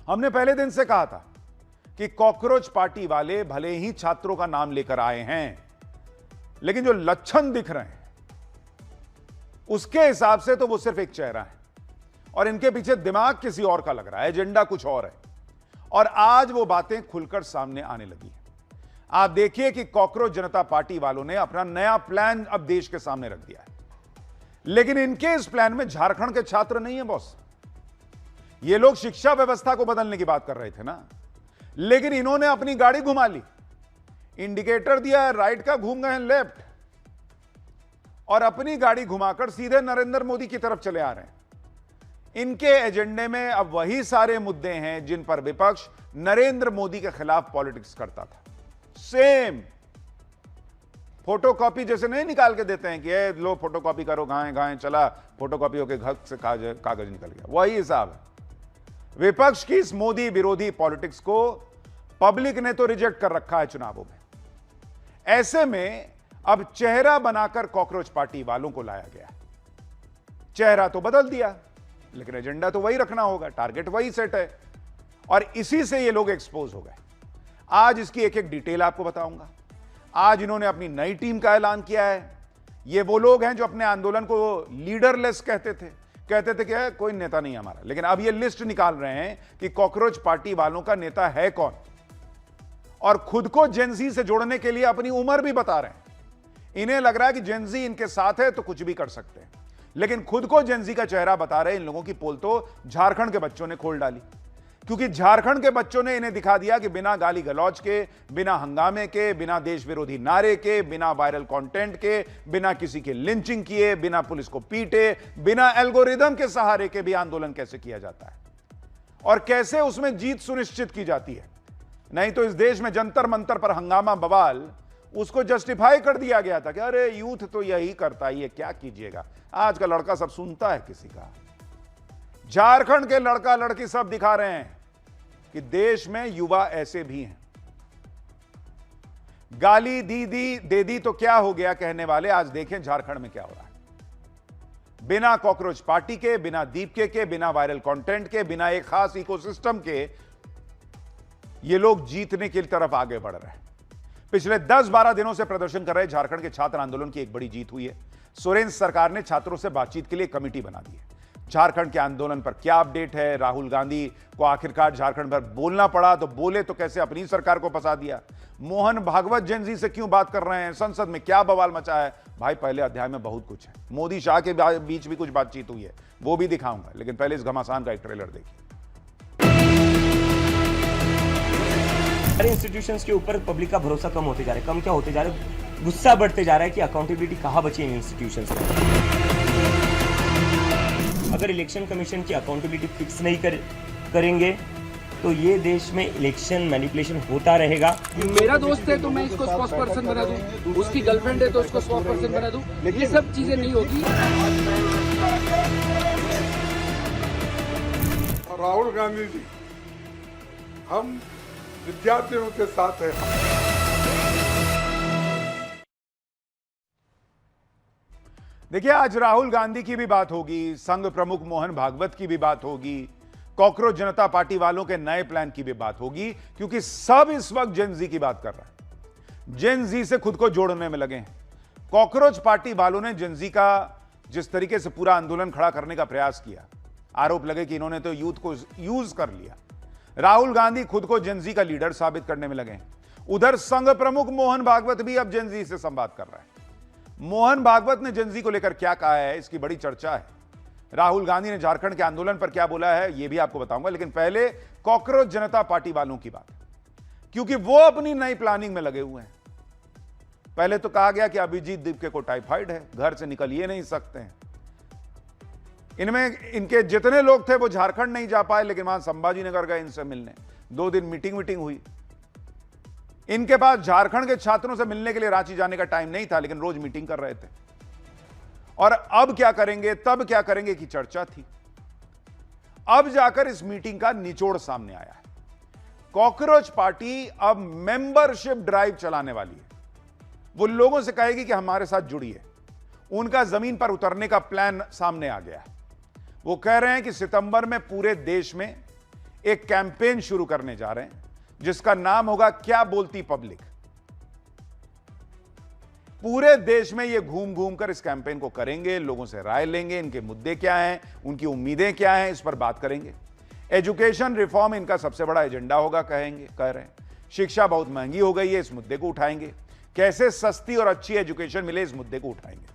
हमने पहले दिन से कहा था कि कॉकरोच पार्टी वाले भले ही छात्रों का नाम लेकर आए हैं, लेकिन जो लक्षण दिख रहे हैं उसके हिसाब से तो वो सिर्फ एक चेहरा है और इनके पीछे दिमाग किसी और का लग रहा है, एजेंडा कुछ और है। और आज वो बातें खुलकर सामने आने लगी है। आप देखिए कि कॉकरोच जनता पार्टी वालों ने अपना नया प्लान अब देश के सामने रख दिया है, लेकिन इनके इस प्लान में झारखंड के छात्र नहीं है बॉस। ये लोग शिक्षा व्यवस्था को बदलने की बात कर रहे थे ना, लेकिन इन्होंने अपनी गाड़ी घुमा ली, इंडिकेटर दिया है राइट का, घूम गए हैं लेफ्ट और अपनी गाड़ी घुमाकर सीधे नरेंद्र मोदी की तरफ चले आ रहे हैं। इनके एजेंडे में अब वही सारे मुद्दे हैं जिन पर विपक्ष नरेंद्र मोदी के खिलाफ पॉलिटिक्स करता था। सेम फोटोकॉपी जैसे नहीं निकाल के देते हैं कि ए लो फोटोकॉपी करो, गाएं गाएं चला, फोटोकॉपी होके घर से कागज निकल गया, वही हिसाब है। विपक्ष की इस मोदी विरोधी पॉलिटिक्स को पब्लिक ने तो रिजेक्ट कर रखा है चुनावों में। ऐसे में अब चेहरा बनाकर कॉकरोच पार्टी वालों को लाया गया। चेहरा तो बदल दिया, लेकिन एजेंडा तो वही रखना होगा, टारगेट वही सेट है और इसी से ये लोग एक्सपोज हो गए। आज इसकी एक एक डिटेल आपको बताऊंगा। आज इन्होंने अपनी नई टीम का ऐलान किया है। ये वो लोग हैं जो अपने आंदोलन को लीडरलेस कहते थे कि कोई नेता नहीं हमारा, लेकिन अब ये लिस्ट निकाल रहे हैं कि कॉकरोच पार्टी वालों का नेता है कौन, और खुद को जेनजी से जोड़ने के लिए अपनी उम्र भी बता रहे हैं। इन्हें लग रहा है कि जेनजी इनके साथ है तो कुछ भी कर सकते हैं, लेकिन खुद को जेनजी का चेहरा बता रहे इन लोगों की पोल तो झारखंड के बच्चों ने खोल डाली, क्योंकि झारखंड के बच्चों ने इन्हें दिखा दिया कि बिना गाली गलौज के, बिना हंगामे के, बिना देश विरोधी नारे के, बिना वायरल कंटेंट के, बिना किसी के लिंचिंग किए, बिना पुलिस को पीटे, बिना एल्गोरिदम के सहारे के भी आंदोलन कैसे किया जाता है और कैसे उसमें जीत सुनिश्चित की जाती है। नहीं तो इस देश में जंतर मंतर पर हंगामा बवाल उसको जस्टिफाई कर दिया गया था कि अरे यूथ तो यही करता ही है, क्या कीजिएगा, आज का लड़का सब सुनता है किसी का। झारखंड के लड़का लड़की सब दिखा रहे हैं कि देश में युवा ऐसे भी हैं। गाली दे दी तो क्या हो गया कहने वाले आज देखें झारखंड में क्या हो रहा है। बिना कॉकरोच पार्टी के, बिना दीपके के, बिना वायरल कंटेंट के, बिना एक खास इकोसिस्टम के ये लोग जीतने की तरफ आगे बढ़ रहे हैं। पिछले 10-12 दिनों से प्रदर्शन कर रहे झारखंड के छात्र आंदोलन की एक बड़ी जीत हुई है। सोरेन सरकार ने छात्रों से बातचीत के लिए कमेटी बना दी है। झारखंड के आंदोलन पर क्या अपडेट है, राहुल गांधी को आखिरकार झारखंड पर बोलना पड़ा तो बोले तो कैसे अपनी सरकार को फंसा दिया, मोहन भागवत जेनजी से क्यों बात कर रहे हैं, संसद में क्या बवाल मचा है। भाई पहले अध्याय में बहुत कुछ है, मोदी शाह के बीच भी कुछ बातचीत हुई है, वो भी दिखाऊंगा, लेकिन पहले इस घमासान का एक ट्रेलर देखिए। इंस्टीट्यूशंस के ऊपर पब्लिक का भरोसा कम होते जा रहा है, कम क्या होते जा रहा है, गुस्सा बढ़ते जा रहा है कि अकाउंटेबिलिटी कहाँ बची है इंस्टीट्यूशंस में। अगर इलेक्शन कमीशन की अकाउंटेबिलिटी फिक्स नहीं करेंगे तो ये देश में इलेक्शन मैनिपुलेशन होता रहेगा। मेरा दोस्त है तो मैं इसको स्पोक्स पर्सन बना दूं, उसकी गर्लफ्रेंड है तो उसको स्पोक्स पर्सन बना दूं, ये सब चीजें नहीं होगी। राहुल गांधी जी, हम विद्यार्थियों के साथ हैं। देखिए आज राहुल गांधी की भी बात होगी, संघ प्रमुख मोहन भागवत की भी बात होगी, कॉकरोच जनता पार्टी वालों के नए प्लान की भी बात होगी, क्योंकि सब इस वक्त जेनजी की बात कर रहा है, जेनजी से खुद को जोड़ने में लगे हैं। कॉकरोच पार्टी वालों ने जेनजी का जिस तरीके से पूरा आंदोलन खड़ा करने का प्रयास किया, आरोप लगे कि इन्होंने तो यूथ को यूज कर लिया। राहुल गांधी खुद को जेनजी का लीडर साबित करने में लगे हैं। उधर संघ प्रमुख मोहन भागवत भी अब जेनजी से संवाद कर रहा है। मोहन भागवत ने जेनजी को लेकर क्या कहा है, इसकी बड़ी चर्चा है। राहुल गांधी ने झारखंड के आंदोलन पर क्या बोला है, यह भी आपको बताऊंगा, लेकिन पहले कॉकरोच जनता पार्टी वालों की बात, क्योंकि वो अपनी नई प्लानिंग में लगे हुए हैं। पहले तो कहा गया कि अभिजीत दीपके को टाइफाइड है, घर से निकल ये नहीं सकते हैं। इनमें इनके जितने लोग थे वो झारखंड नहीं जा पाए, लेकिन वहां संभाजी नगर गए इनसे मिलने, 2 दिन मीटिंग हुई। इनके पास झारखंड के छात्रों से मिलने के लिए रांची जाने का टाइम नहीं था, लेकिन रोज मीटिंग कर रहे थे। और अब क्या करेंगे, तब क्या करेंगे की चर्चा थी। अब जाकर इस मीटिंग का निचोड़ सामने आया है। कॉकरोच पार्टी अब मेंबरशिप ड्राइव चलाने वाली है। वो लोगों से कहेगी कि हमारे साथ जुड़िए। उनका जमीन पर उतरने का प्लान सामने आ गया है। वो कह रहे हैं कि सितंबर में पूरे देश में एक कैंपेन शुरू करने जा रहे हैं जिसका नाम होगा क्या बोलती पब्लिक। पूरे देश में ये घूम घूम कर इस कैंपेन को करेंगे, लोगों से राय लेंगे, इनके मुद्दे क्या हैं, उनकी उम्मीदें क्या हैं, इस पर बात करेंगे। एजुकेशन रिफॉर्म इनका सबसे बड़ा एजेंडा होगा, कह रहे हैं। शिक्षा बहुत महंगी हो गई है, इस मुद्दे को उठाएंगे। कैसे सस्ती और अच्छी एजुकेशन मिले, इस मुद्दे को उठाएंगे।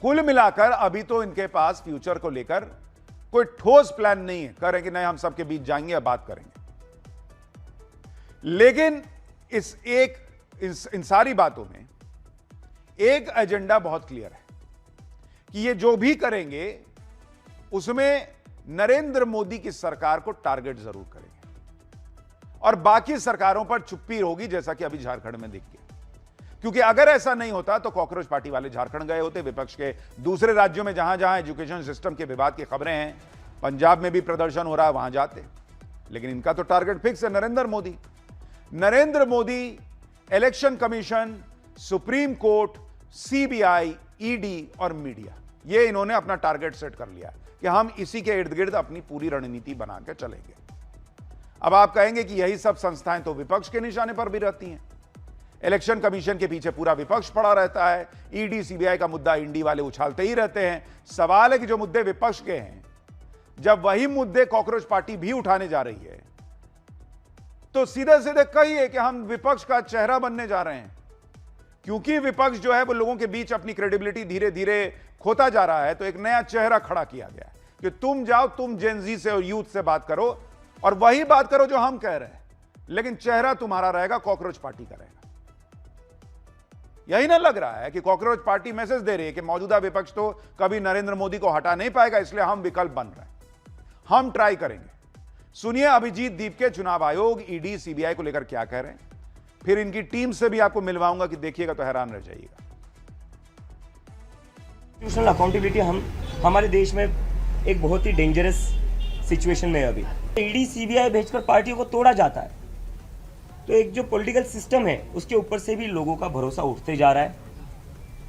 कुल मिलाकर अभी तो इनके पास फ्यूचर को लेकर कोई ठोस प्लान नहीं है। कह रहे हैं कि नहीं, हम सबके बीच जाएंगे या बात करेंगे। लेकिन इन सारी बातों में एक एजेंडा बहुत क्लियर है कि ये जो भी करेंगे उसमें नरेंद्र मोदी की सरकार को टारगेट जरूर करेंगे और बाकी सरकारों पर चुप्पी होगी, जैसा कि अभी झारखंड में दिख गया। क्योंकि अगर ऐसा नहीं होता तो कॉकरोच पार्टी वाले झारखंड गए होते, विपक्ष के दूसरे राज्यों में जहां जहां एजुकेशन सिस्टम के विवाद की खबरें हैं, पंजाब में भी प्रदर्शन हो रहा है, वहां जाते। लेकिन इनका तो टारगेट फिक्स है Narendra Modi. Narendra Modi, election commission, supreme court, CBI, ED और मीडिया, ये इन्होंने अपना टारगेट सेट कर लिया कि हम इसी के इर्द गिर्द अपनी पूरी रणनीति बना के चलेंगे। अब आप कहेंगे कि यही सब संस्थाएं तो विपक्ष के निशाने पर भी रहती हैं। इलेक्शन कमीशन के पीछे पूरा विपक्ष पड़ा रहता है, ईडी सीबीआई का मुद्दा इंडी वाले उछालते ही रहते हैं। सवाल है कि जो मुद्दे विपक्ष के हैं, जब वही मुद्दे कॉकरोच पार्टी भी उठाने जा रही है, तो सीधे सीधे कहिए कि हम विपक्ष का चेहरा बनने जा रहे हैं। क्योंकि विपक्ष जो है वो लोगों के बीच अपनी क्रेडिबिलिटी धीरे धीरे खोता जा रहा है, तो एक नया चेहरा खड़ा किया गया कि तुम जाओ, तुम जेनजी से और यूथ से बात करो और वही बात करो जो हम कह रहे हैं, लेकिन चेहरा तुम्हारा रहेगा, कॉकरोच पार्टी का रहेगा। यही ना लग रहा है कि कॉकरोच पार्टी मैसेज दे रही है कि मौजूदा विपक्ष तो कभी नरेंद्र मोदी को हटा नहीं पाएगा, इसलिए हम विकल्प बन रहे हैं, हम ट्राई करेंगे। सुनिए अभिजीत दीप के चुनाव आयोग, ईडी, सीबीआई को लेकर क्या कह रहे हैं, फिर इनकी टीम से भी आपको मिलवाऊंगा कि देखिएगा तो हैरान रह जाइएगा। इंस्टीट्यूशनल अकाउंटेबिलिटी हमारे देश में एक बहुत ही डेंजरस सिचुएशन में है। अभी ईडी सीबीआई भेजकर पार्टियों को तोड़ा जाता है, तो एक जो पॉलिटिकल सिस्टम है उसके ऊपर से भी लोगों का भरोसा उठते जा रहा है।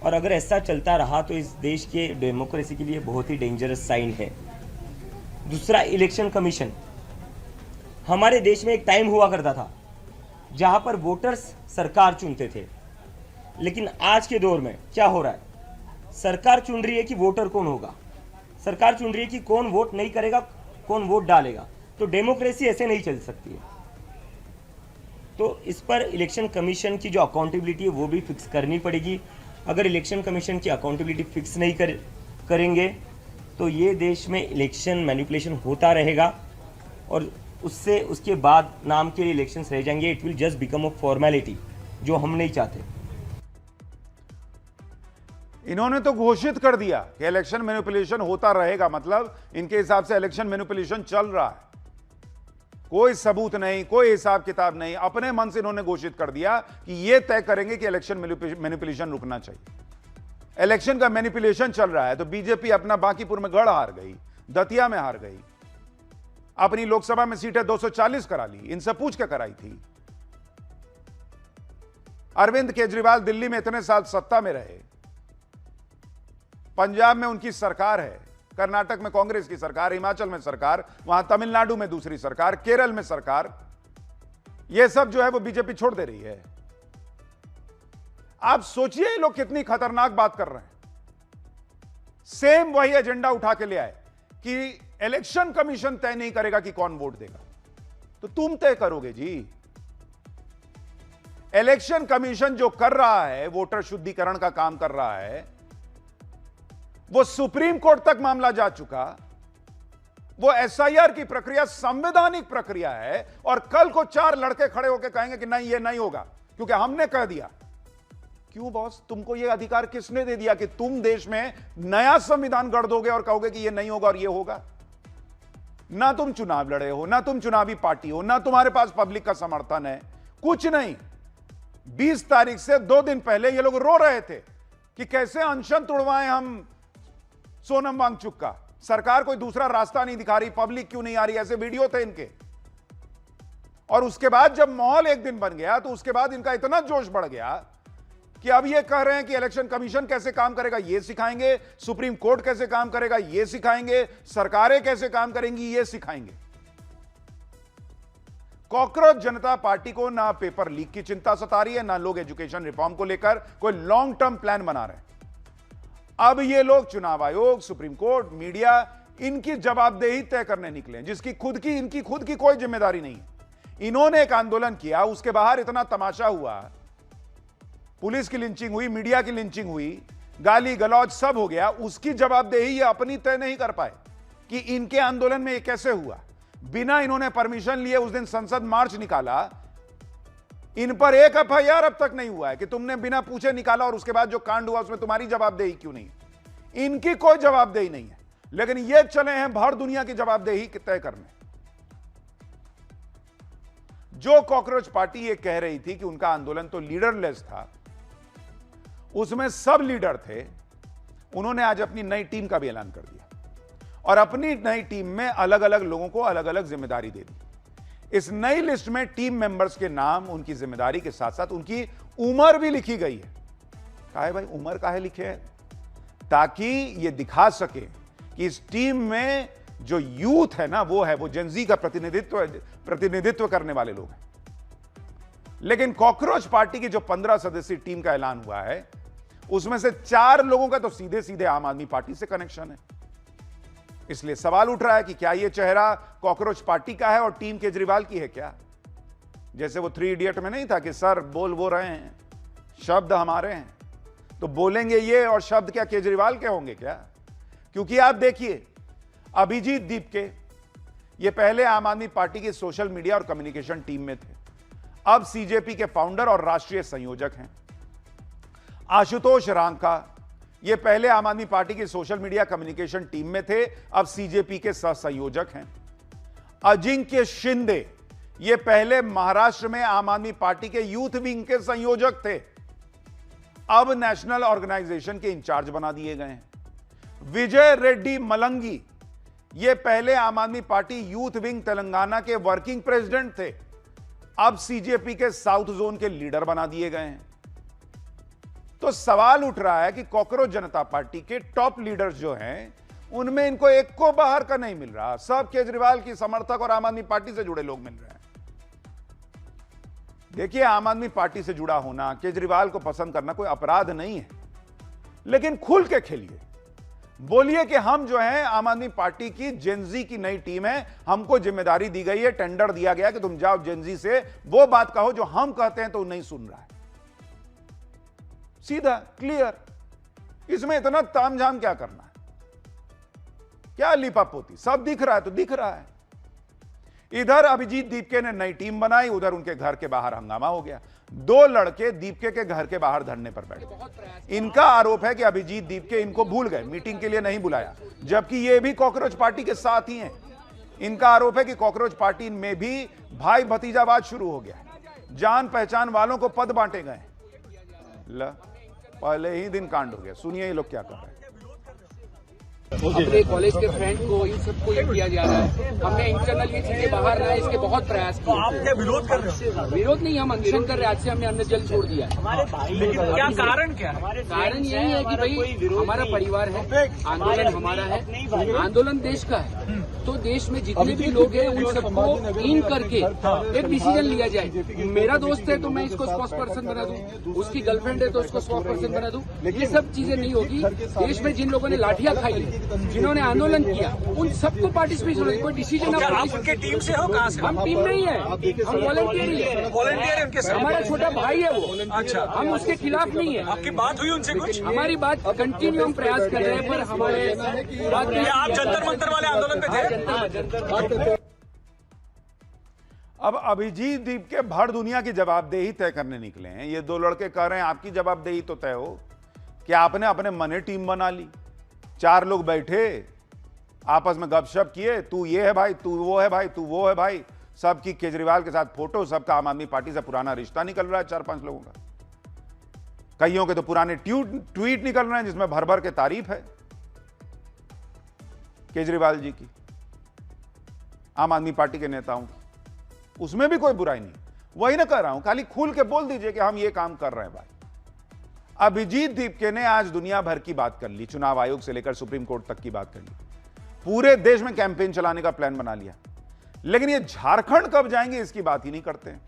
और अगर ऐसा चलता रहा तो इस देश के डेमोक्रेसी के लिए बहुत ही डेंजरस साइन है। दूसरा, इलेक्शन कमीशन। हमारे देश में एक टाइम हुआ करता था जहां पर वोटर्स सरकार चुनते थे, लेकिन आज के दौर में क्या हो रहा है, सरकार चुन रही है कि वोटर कौन होगा, सरकार चुन रही है कि कौन वोट नहीं करेगा, कौन वोट डालेगा। तो डेमोक्रेसी ऐसे नहीं चल सकती है। तो इस पर इलेक्शन कमीशन की जो अकाउंटेबिलिटी है वो भी फिक्स करनी पड़ेगी। अगर इलेक्शन कमीशन की अकाउंटेबिलिटी फिक्स नहीं करेंगे तो ये देश में इलेक्शन मैनिपुलेशन होता रहेगा और उससे उसके बाद नाम के लिए इलेक्शंस रह जाएंगे। It will just become a formality, जो हम नहीं चाहते। इन्होंने तो घोषित कर दिया कि इलेक्शन मैनिपुलेशन होता रहेगा, मतलब इनके हिसाब से इलेक्शन मैनिपुलेशन चल रहा है। कोई सबूत नहीं, कोई हिसाब किताब नहीं, अपने मन से इन्होंने घोषित कर दिया कि यह तय करेंगे कि इलेक्शन मैनिपुलेशन रुकना चाहिए। इलेक्शन का मैनिपुलेशन चल रहा है तो बीजेपी अपना बांकीपुर में गढ़ हार गई, दतिया में हार गई, अपनी लोकसभा में सीटें 240 करा ली, इनसे पूछ के कराई थी। अरविंद केजरीवाल दिल्ली में इतने साल सत्ता में रहे, पंजाब में उनकी सरकार है, कर्नाटक में कांग्रेस की सरकार, हिमाचल में सरकार, वहां तमिलनाडु में दूसरी सरकार, केरल में सरकार, यह सब जो है वो बीजेपी छोड़ दे रही है। आप सोचिए ये लोग कितनी खतरनाक बात कर रहे हैं। सेम वही एजेंडा उठा के ले आए कि इलेक्शन कमीशन तय नहीं करेगा कि कौन वोट देगा, तो तुम तय करोगे जी। इलेक्शन कमीशन जो कर रहा है, वोटर शुद्धिकरण का काम कर रहा है, वो सुप्रीम कोर्ट तक मामला जा चुका। वो एसआईआर की प्रक्रिया संवैधानिक प्रक्रिया है और कल को 4 लड़के खड़े होकर कहेंगे कि नहीं, ये नहीं होगा क्योंकि हमने कह दिया। क्यों बॉस, तुमको ये अधिकार किसने दे दिया कि तुम देश में नया संविधान गढ़ दोगे और कहोगे कि ये नहीं होगा और ये होगा? ना तुम चुनाव लड़े हो, ना तुम चुनावी पार्टी हो, ना तुम्हारे पास पब्लिक का समर्थन है, कुछ नहीं। 20 तारीख से 2 दिन पहले ये लोग रो रहे थे कि कैसे अनशन तोड़वाएं हम सोनम वांगचुक का, सरकार कोई दूसरा रास्ता नहीं दिखा रही, पब्लिक क्यों नहीं आ रही, ऐसे वीडियो थे इनके। और उसके बाद जब माहौल एक दिन बन गया तो उसके बाद इनका इतना जोश बढ़ गया कि अब ये कह रहे हैं कि इलेक्शन कमीशन कैसे काम करेगा ये सिखाएंगे, सुप्रीम कोर्ट कैसे काम करेगा ये सिखाएंगे, सरकारें कैसे काम करेंगी ये सिखाएंगे। कॉकरोच जनता पार्टी को ना पेपर लीक की चिंता सता रही है, ना लोग एजुकेशन रिफॉर्म को लेकर कोई लॉन्ग टर्म प्लान बना रहे हैं। अब ये लोग चुनाव आयोग, सुप्रीम कोर्ट, मीडिया, इनकी जवाबदेही तय करने निकले हैं, जिसकी इनकी खुद की कोई जिम्मेदारी नहीं है। इन्होंने एक आंदोलन किया, उसके बाहर इतना तमाशा हुआ, पुलिस की लिंचिंग हुई, मीडिया की लिंचिंग हुई, गाली गलौज सब हो गया, उसकी जवाबदेही ये अपनी तय नहीं कर पाए कि इनके आंदोलन में ये कैसे हुआ। बिना इन्होंने परमिशन लिए उस दिन संसद मार्च निकाला, इन पर एक एफआईआर अब तक नहीं हुआ है कि तुमने बिना पूछे निकाला और उसके बाद जो कांड हुआ उसमें तुम्हारी जवाबदेही क्यों नहीं है। इनकी कोई जवाबदेही नहीं है, लेकिन ये चले हैं भर दुनिया की जवाबदेही तय करने। जो कॉकरोच पार्टी ये कह रही थी कि उनका आंदोलन तो लीडरलेस था, उसमें सब लीडर थे, उन्होंने आज अपनी नई टीम का भी ऐलान कर दिया और अपनी नई टीम में अलग अलग लोगों को अलग अलग जिम्मेदारी दे दी। इस नई लिस्ट में टीम मेंबर्स के नाम, उनकी जिम्मेदारी के साथ साथ उनकी उम्र भी लिखी गई है। काहे भाई उम्र काहे लिखे है? ताकि ये दिखा सके कि इस टीम में जो यूथ है ना, वो जेनजी का प्रतिनिधित्व करने वाले लोग हैं। लेकिन कॉकरोच पार्टी की जो 15 सदस्यीय टीम का ऐलान हुआ है, उसमें से 4 लोगों का तो सीधे सीधे आम आदमी पार्टी से कनेक्शन है। इसलिए सवाल उठ रहा है कि क्या यह चेहरा कॉकरोच पार्टी का है और टीम केजरीवाल की है क्या? जैसे वो 3 इडियट में नहीं था कि सर बोल वो रहे हैं, शब्द हमारे हैं, तो बोलेंगे ये और शब्द क्या केजरीवाल के होंगे क्या? क्योंकि आप देखिए, अभिजीत दीपके ये पहले आम आदमी पार्टी की सोशल मीडिया और कम्युनिकेशन टीम में थे, अब सीजेपी के फाउंडर और राष्ट्रीय संयोजक हैं। आशुतोष रांका ये पहले आम आदमी पार्टी की सोशल मीडिया कम्युनिकेशन टीम में थे, अब सीजेपी के सह संयोजक हैं। अजिंक्य शिंदे ये पहले महाराष्ट्र में आम आदमी पार्टी के यूथ विंग के संयोजक थे, अब नेशनल ऑर्गेनाइजेशन के इंचार्ज बना दिए गए हैं। विजय रेड्डी मलंगी ये पहले आम आदमी पार्टी यूथ विंग तेलंगाना के वर्किंग प्रेसिडेंट थे, अब सीजेपी के साउथ जोन के लीडर बना दिए गए हैं। तो सवाल उठ रहा है कि कॉकरोच जनता पार्टी के टॉप लीडर्स जो हैं, उनमें इनको एक को बाहर का नहीं मिल रहा, सब केजरीवाल की समर्थक और आम आदमी पार्टी से जुड़े लोग मिल रहे हैं। देखिए, आम आदमी पार्टी से जुड़ा होना, केजरीवाल को पसंद करना कोई अपराध नहीं है, लेकिन खुल के खेलिए, बोलिए कि हम जो हैं आम आदमी पार्टी की जेनजी की नई टीम है, हमको जिम्मेदारी दी गई है, टेंडर दिया गया कि तुम जाओ जेनजी से वो बात कहो जो हम कहते हैं तो नहीं सुन रहा है। सीधा क्लियर, इसमें इतना तामझाम क्या करना है? क्या लिपापोती? सब दिख रहा है तो दिख रहा है। इधर अभिजीत दीपके ने नई टीम बनाई, उधर उनके घर के बाहर हंगामा हो गया। 2 लड़के दीपके के घर के बाहर धरने पर बैठे। इनका आरोप है कि अभिजीत दीपके इनको भूल गए, मीटिंग के लिए नहीं बुलाया, जबकि ये भी कॉकरोच पार्टी के साथ ही हैं। इनका आरोप है कि कॉकरोच पार्टी में भी भाई भतीजावाद शुरू हो गया, जान पहचान वालों को पद बांटे गए। पहले ही दिन कांड हो गया। सुनिए ये लोग क्या कर रहे हैं। अपने कॉलेज के फ्रेंड को, इन सबको ये किया जा रहा है। हमने इंटरनल ये चीजें बाहर लाए, इसके बहुत प्रयास किए। आप क्या विरोध कर रहे हो? विरोध नहीं, हम अनशन कर रहे हैं। आज से हमने अन्न जल छोड़ दिया है। लेकिन क्या कारण क्या है? कारण यही है कि भाई हमारा परिवार है, आंदोलन हमारा है, आंदोलन देश का है, तो देश में जितने भी लोग हैं उन सबको इन करके एक डिसीजन लिया जाए। मेरा दोस्त है तो मैं इसको स्पोक्स पर्सन बना दूं, उसकी गर्लफ्रेंड है तो उसको स्पोक्स पर्सन बना दूं। ये सब चीजें नहीं होगी। देश में जिन लोगों ने लाठियां खाई है, जिन्होंने आंदोलन किया, उन सबको पार्टिसिपेशन होगी। कोई डिसीजन आप उनके टीम से हो? कहाँ से? हम टीम नहीं है, हम वॉलंटियर ही है। वॉलंटियर है उनके साथ? हमारा छोटा भाई है वो। अच्छा, हम उसके खिलाफ नहीं है। आपकी बात हुई उनसे कुछ? हमारी बात कंटिन्यू हम प्रयास कर रहे हैं, पर हमारे आप जंतर मंतर वाले आंदोलन पे थे? अब अभिजीत दीप के भर दुनिया की जवाबदेही तय करने निकले हैं। ये 2 लड़के कह रहे हैं आपकी जवाबदेही तो तय हो कि आपने अपने मने टीम बना ली। 4 लोग बैठे, आपस में गपशप किए, तू ये है भाई, तू वो है भाई, तू वो है भाई, सबकी केजरीवाल के साथ फोटो, सबका आम आदमी पार्टी से पुराना रिश्ता निकल रहा है 4-5 लोगों का। कईयों के तो पुराने ट्वीट निकल रहे हैं जिसमें भर भर के तारीफ है केजरीवाल जी की, आम आदमी पार्टी के नेताओं की। उसमें भी कोई बुराई नहीं, वही ना कह रहा हूं, खाली खुल के बोल दीजिए कि हम ये काम कर रहे हैं भाई। अभिजीत दीपके ने आज दुनिया भर की बात कर ली, चुनाव आयोग से लेकर सुप्रीम कोर्ट तक की बात कर ली, पूरे देश में कैंपेन चलाने का प्लान बना लिया। लेकिन ये झारखंड कब जाएंगे इसकी बात ही नहीं करते हैं।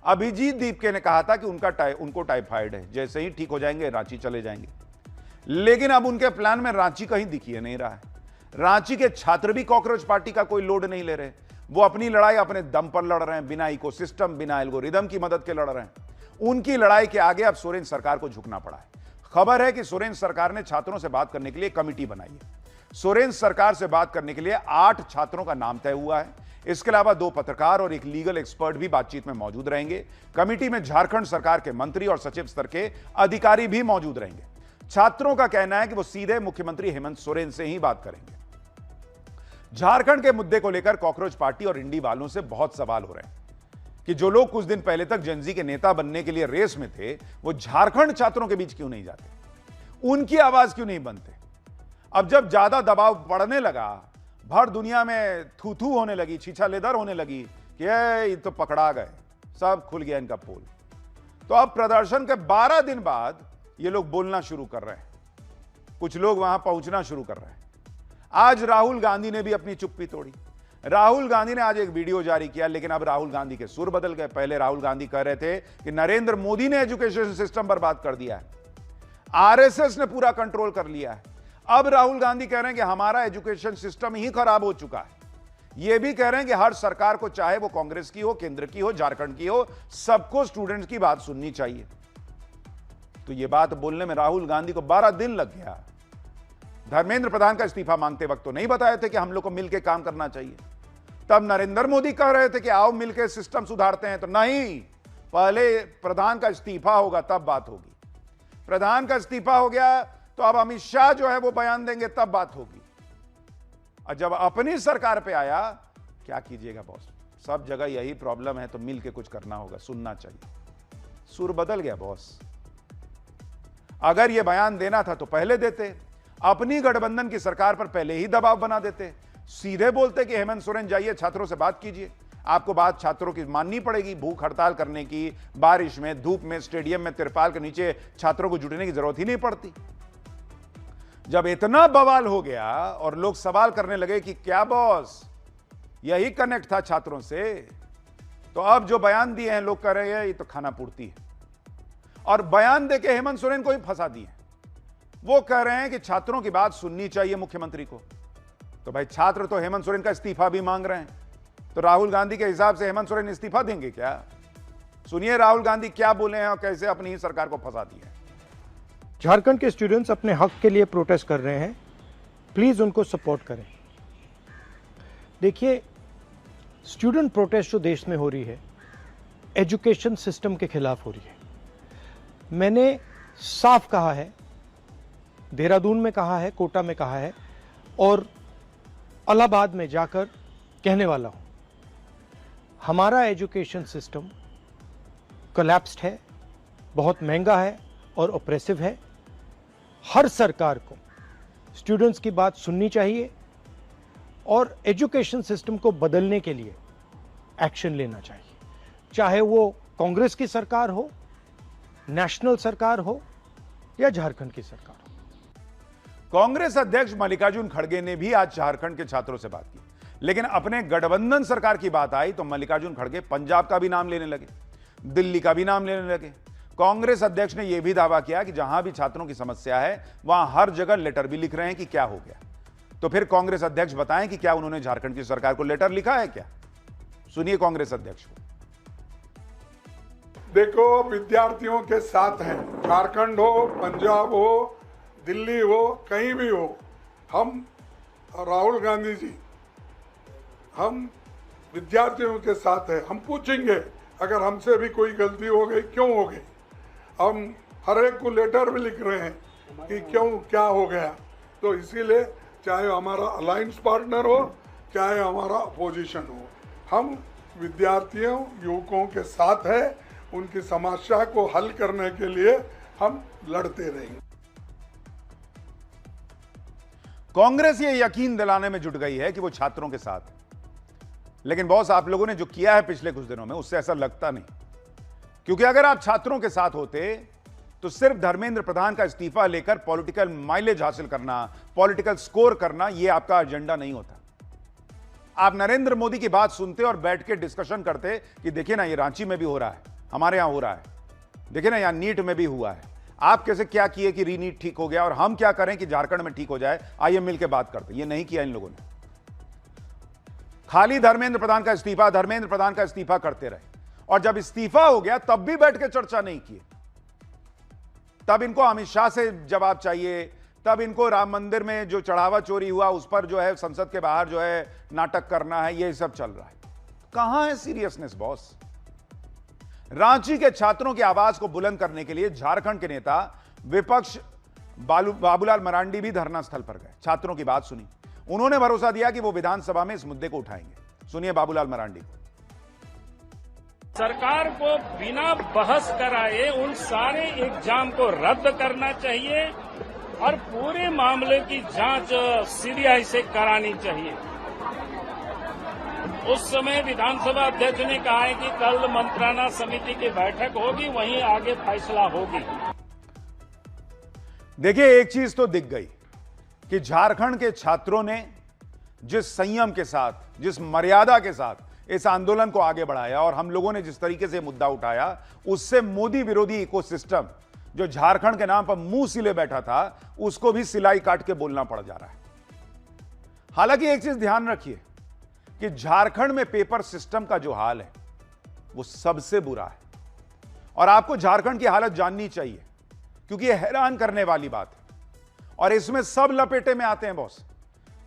अभिजीत दीपके ने कहा था कि उनको टाइफाइड है, जैसे ही ठीक हो जाएंगे रांची चले जाएंगे, लेकिन अब उनके प्लान में रांची कहीं दिख ही नहीं रहा है। रांची के छात्र भी कॉकरोच पार्टी का कोई लोड नहीं ले रहे, वो अपनी लड़ाई अपने दम पर लड़ रहे हैं, बिना इकोसिस्टम बिना एल्गोरिदम की मदद के लड़ रहे हैं। उनकी लड़ाई के आगे अब सोरेन सरकार को झुकना पड़ा है। खबर है कि सोरेन सरकार ने छात्रों से बात करने के लिए कमेटी बनाई है। सोरेन सरकार से बात करने के लिए 8 छात्रों का नाम तय हुआ है। इसके अलावा 2 पत्रकार और एक लीगल एक्सपर्ट भी बातचीत में मौजूद रहेंगे। कमेटी में झारखंड सरकार के मंत्री और सचिव स्तर के अधिकारी भी मौजूद रहेंगे। छात्रों का कहना है कि वो सीधे मुख्यमंत्री हेमंत सोरेन से ही बात करेंगे। झारखंड के मुद्दे को लेकर कॉकरोच पार्टी और इंडी वालों से बहुत सवाल हो रहे हैं कि जो लोग कुछ दिन पहले तक जेनजी के नेता बनने के लिए रेस में थे, वो झारखंड छात्रों के बीच क्यों नहीं जाते, उनकी आवाज क्यों नहीं बनते। अब जब ज्यादा दबाव पड़ने लगा, भर दुनिया में थू थू होने लगी, छीछा लेदर होने लगी कि ये तो पकड़ा गए, सब खुल गया इनका पोल, तो अब प्रदर्शन के 12 दिन बाद ये लोग बोलना शुरू कर रहे हैं, कुछ लोग वहां पहुंचना शुरू कर रहे हैं। आज राहुल गांधी ने भी अपनी चुप्पी तोड़ी। राहुल गांधी ने आज एक वीडियो जारी किया, लेकिन अब राहुल गांधी के सुर बदल गए। पहले राहुल गांधी कह रहे थे कि नरेंद्र मोदी ने एजुकेशन सिस्टम बर्बाद कर दिया है, आरएसएस ने पूरा कंट्रोल कर लिया है। अब राहुल गांधी कह रहे हैं कि हमारा एजुकेशन सिस्टम ही खराब हो चुका है। यह भी कह रहे हैं कि हर सरकार को, चाहे वो कांग्रेस की हो, केंद्र की हो, झारखंड की हो, सबको स्टूडेंट्स की बात सुननी चाहिए। तो यह बात बोलने में राहुल गांधी को 12 दिन लग गया। धर्मेंद्र प्रधान का इस्तीफा मांगते वक्त तो नहीं बताए थे कि हम लोग को मिलकर काम करना चाहिए। तब नरेंद्र मोदी कह रहे थे कि आओ मिलकर सिस्टम सुधारते हैं, तो नहीं, पहले प्रधान का इस्तीफा होगा तब बात होगी। प्रधान का इस्तीफा हो गया तो अब अमित शाह जो है वो बयान देंगे तब बात होगी। और जब अपनी सरकार पे आया, क्या कीजिएगा बॉस, सब जगह यही प्रॉब्लम है, तो मिलके कुछ करना होगा, सुनना चाहिए। सुर बदल गया बॉस। अगर ये बयान देना था तो पहले देते, अपनी गठबंधन की सरकार पर पहले ही दबाव बना देते, सीधे बोलते कि हेमंत सोरेन जाइए छात्रों से बात कीजिए, आपको बात छात्रों की माननी पड़ेगी, भूख हड़ताल करने की, बारिश में, धूप में, स्टेडियम में तिरपाल के नीचे छात्रों को जुटने की जरूरत ही नहीं पड़ती। जब इतना बवाल हो गया और लोग सवाल करने लगे कि क्या बॉस यही कनेक्ट था छात्रों से, तो अब जो बयान दिए हैं लोग कह रहे हैं ये तो खाना पूर्ति है, और बयान देके हेमंत सोरेन को ही फंसा दिए। वो कह रहे हैं कि छात्रों की बात सुननी चाहिए मुख्यमंत्री को। तो भाई छात्र तो हेमंत सोरेन का इस्तीफा भी मांग रहे हैं, तो राहुल गांधी के हिसाब से हेमंत सोरेन इस्तीफा देंगे क्या? सुनिए राहुल गांधी क्या बोले हैं और कैसे अपनी ही सरकार को फंसा दिया है। झारखंड के स्टूडेंट्स अपने हक के लिए प्रोटेस्ट कर रहे हैं, प्लीज उनको सपोर्ट करें। देखिए, स्टूडेंट प्रोटेस्ट जो देश में हो रही है, एजुकेशन सिस्टम के खिलाफ हो रही है। मैंने साफ कहा है, देहरादून में कहा है, कोटा में कहा है, और इलाहाबाद में जाकर कहने वाला हूं, हमारा एजुकेशन सिस्टम कोलैप्स्ड है, बहुत महंगा है और ऑप्रेसिव है। हर सरकार को स्टूडेंट्स की बात सुननी चाहिए और एजुकेशन सिस्टम को बदलने के लिए एक्शन लेना चाहिए, चाहे वो कांग्रेस की सरकार हो, नेशनल सरकार हो या झारखंड की सरकार हो। कांग्रेस अध्यक्ष मल्लिकार्जुन खड़गे ने भी आज झारखंड के छात्रों से बात की, लेकिन अपने गठबंधन सरकार की बात आई तो मल्लिकार्जुन खड़गे पंजाब का भी नाम लेने लगे, दिल्ली का भी नाम लेने लगे। कांग्रेस अध्यक्ष ने यह भी दावा किया कि जहां भी छात्रों की समस्या है वहां हर जगह लेटर भी लिख रहे हैं कि क्या हो गया। तो फिर कांग्रेस अध्यक्ष बताएं कि क्या उन्होंने झारखंड की सरकार को लेटर लिखा है क्या? सुनिए कांग्रेस अध्यक्ष को। देखो, विद्यार्थियों के साथ हैं, झारखंड हो, पंजाब हो, दिल्ली हो, कहीं भी हो, हम राहुल गांधी जी, हम विद्यार्थियों के साथ हैं। हम पूछेंगे अगर हमसे भी कोई गलती हो गई, क्यों हो गई। हम हर एक को लेटर भी लिख रहे हैं कि क्यों, क्या हो गया। तो इसीलिए चाहे हमारा अलायंस पार्टनर हो, चाहे हमारा अपोजिशन हो, हम विद्यार्थियों, युवकों के साथ हैं। उनकी समस्या को हल करने के लिए हम लड़ते रहेंगे। कांग्रेस ये यकीन दिलाने में जुट गई है कि वो छात्रों के साथ है, लेकिन बॉस आप लोगों ने जो किया है पिछले कुछ दिनों में, उससे ऐसा लगता नहीं। क्योंकि अगर आप छात्रों के साथ होते तो सिर्फ धर्मेंद्र प्रधान का इस्तीफा लेकर पॉलिटिकल माइलेज हासिल करना, पॉलिटिकल स्कोर करना, यह आपका एजेंडा नहीं होता। आप नरेंद्र मोदी की बात सुनते और बैठ के डिस्कशन करते कि देखिए ना, ये रांची में भी हो रहा है, हमारे यहां हो रहा है, देखिए ना यहां नीट में भी हुआ है, आप कैसे क्या किए कि रीनीट ठीक हो गया और हम क्या करें कि झारखंड में ठीक हो जाए, आइए मिलकर बात करते। ये नहीं किया इन लोगों ने। खाली धर्मेंद्र प्रधान का इस्तीफा करते रहे, और जब इस्तीफा हो गया तब भी बैठ के चर्चा नहीं किए। तब इनको अमित शाह से जवाब चाहिए, तब इनको राम मंदिर में जो चढ़ावा चोरी हुआ उस पर जो है संसद के बाहर जो है नाटक करना है, ये सब चल रहा है। कहां है सीरियसनेस बॉस? रांची के छात्रों की आवाज को बुलंद करने के लिए झारखंड के नेता विपक्ष बाबूलाल मरांडी भी धरना स्थल पर गए, छात्रों की बात सुनी। उन्होंने भरोसा दिया कि वो विधानसभा में इस मुद्दे को उठाएंगे। सुनिए बाबूलाल मरांडी को। सरकार को बिना बहस कराए उन सारे एग्जाम को रद्द करना चाहिए और पूरे मामले की जांच सीबीआई से करानी चाहिए। उस समय विधानसभा अध्यक्ष ने कहा है कि कल मंत्रणा समिति की बैठक होगी, वहीं आगे फैसला होगी। देखिए, एक चीज तो दिख गई कि झारखंड के छात्रों ने जिस संयम के साथ, जिस मर्यादा के साथ इस आंदोलन को आगे बढ़ाया और हम लोगों ने जिस तरीके से मुद्दा उठाया, उससे मोदी विरोधी इकोसिस्टम जो झारखंड के नाम पर मुंह सिले बैठा था, उसको भी सिलाई काट के बोलना पड़ जा रहा है। हालांकि एक चीज ध्यान रखिए कि झारखंड में पेपर सिस्टम का जो हाल है वो सबसे बुरा है, और आपको झारखंड की हालत जाननी चाहिए क्योंकि यह हैरान करने वाली बात है और इसमें सब लपेटे में आते हैं बॉस।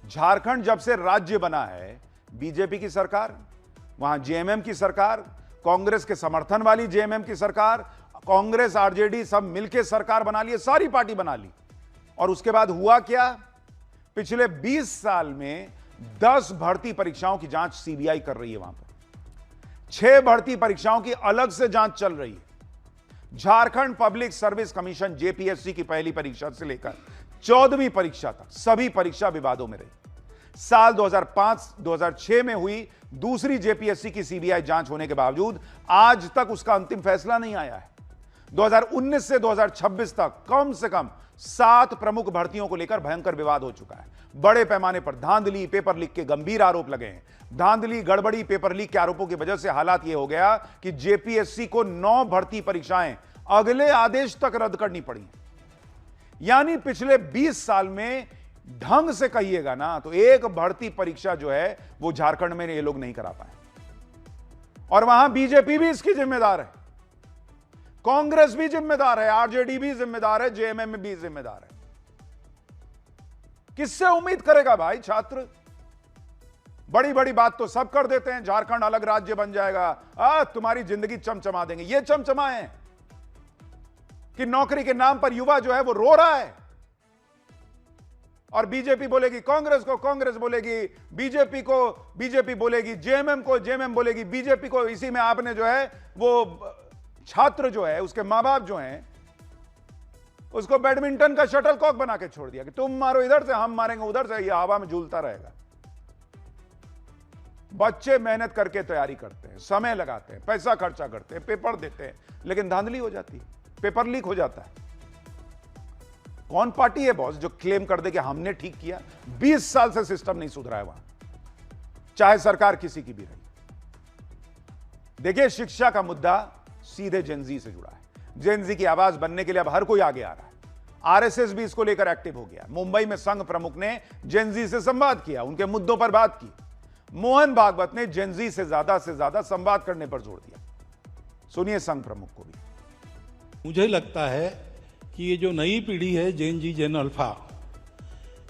झारखंड जब से राज्य बना है, बीजेपी की सरकार, वहां जेएमएम की सरकार, कांग्रेस के समर्थन वाली जेएमएम की सरकार, कांग्रेस आरजेडी सब मिलकर सरकार बना ली, सारी पार्टी बना ली। और उसके बाद हुआ क्या? पिछले 20 साल में 10 भर्ती परीक्षाओं की जांच सीबीआई कर रही है, वहां पर 6 भर्ती परीक्षाओं की अलग से जांच चल रही है। Jharkhand public service commission JPSC की पहली परीक्षा से लेकर 14वीं परीक्षा तक सभी परीक्षा विवादों में रही। साल 2005-2006 में हुई दूसरी जेपीएससी की सीबीआई जांच होने के बावजूद आज तक उसका अंतिम फैसला नहीं आया है। 2019 से 2026 तक कम से कम 7 प्रमुख भर्तियों को लेकर भयंकर विवाद हो चुका है। बड़े पैमाने पर धांधली, पेपर लीक के गंभीर आरोप लगे हैं। धांधली, गड़बड़ी, पेपर लीक के आरोपों की वजह से हालात यह हो गया कि जेपीएससी को 9 भर्ती परीक्षाएं अगले आदेश तक रद्द करनी पड़ी। यानी पिछले 20 साल में ढंग से कहिएगा ना तो एक भर्ती परीक्षा जो है वो झारखंड में ये लोग नहीं करा पाए, और वहां बीजेपी भी इसकी जिम्मेदार है, कांग्रेस भी जिम्मेदार है, आरजेडी भी जिम्मेदार है, जेएमएम भी जिम्मेदार है। किससे उम्मीद करेगा भाई छात्र? बड़ी बड़ी बात तो सब कर देते हैं, झारखंड अलग राज्य बन जाएगा, तुम्हारी जिंदगी चमचमा देंगे। ये चमचमाए कि नौकरी के नाम पर युवा जो है वो रो रहा है, और बीजेपी बोलेगी कांग्रेस को, कांग्रेस बोलेगी बीजेपी को, बीजेपी बोलेगी जेएमएम को, जेएमएम बोलेगी बीजेपी को। इसी में आपने जो है वो छात्र जो है, उसके मां बाप जो हैं, उसको बैडमिंटन का शटल कॉक बना के छोड़ दिया कि तुम मारो इधर से, हम मारेंगे उधर से, ये हवा में झूलता रहेगा। बच्चे मेहनत करके तैयारी करते हैं, समय लगाते हैं, पैसा खर्चा करते हैं, पेपर देते हैं, लेकिन धांधली हो जाती है, पेपर लीक हो जाता है। कौन पार्टी है बॉस जो क्लेम कर दे कि हमने ठीक किया? 20 साल से सिस्टम नहीं सुधरा है वहां, चाहे सरकार किसी की भी रही। देखिए, शिक्षा का मुद्दा सीधे जेनजी से जुड़ा है। जेनजी की आवाज बनने के लिए अब हर कोई आगे आ रहा है। आरएसएस भी इसको लेकर एक्टिव हो गया। मुंबई में संघ प्रमुख ने जेनजी से संवाद किया, उनके मुद्दों पर बात की। मोहन भागवत ने जेनजी से ज्यादा संवाद करने पर जोर दिया। सुनिए संघ प्रमुख को भी। मुझे लगता है कि ये जो नई पीढ़ी है, जेन जी, जेन अल्फा,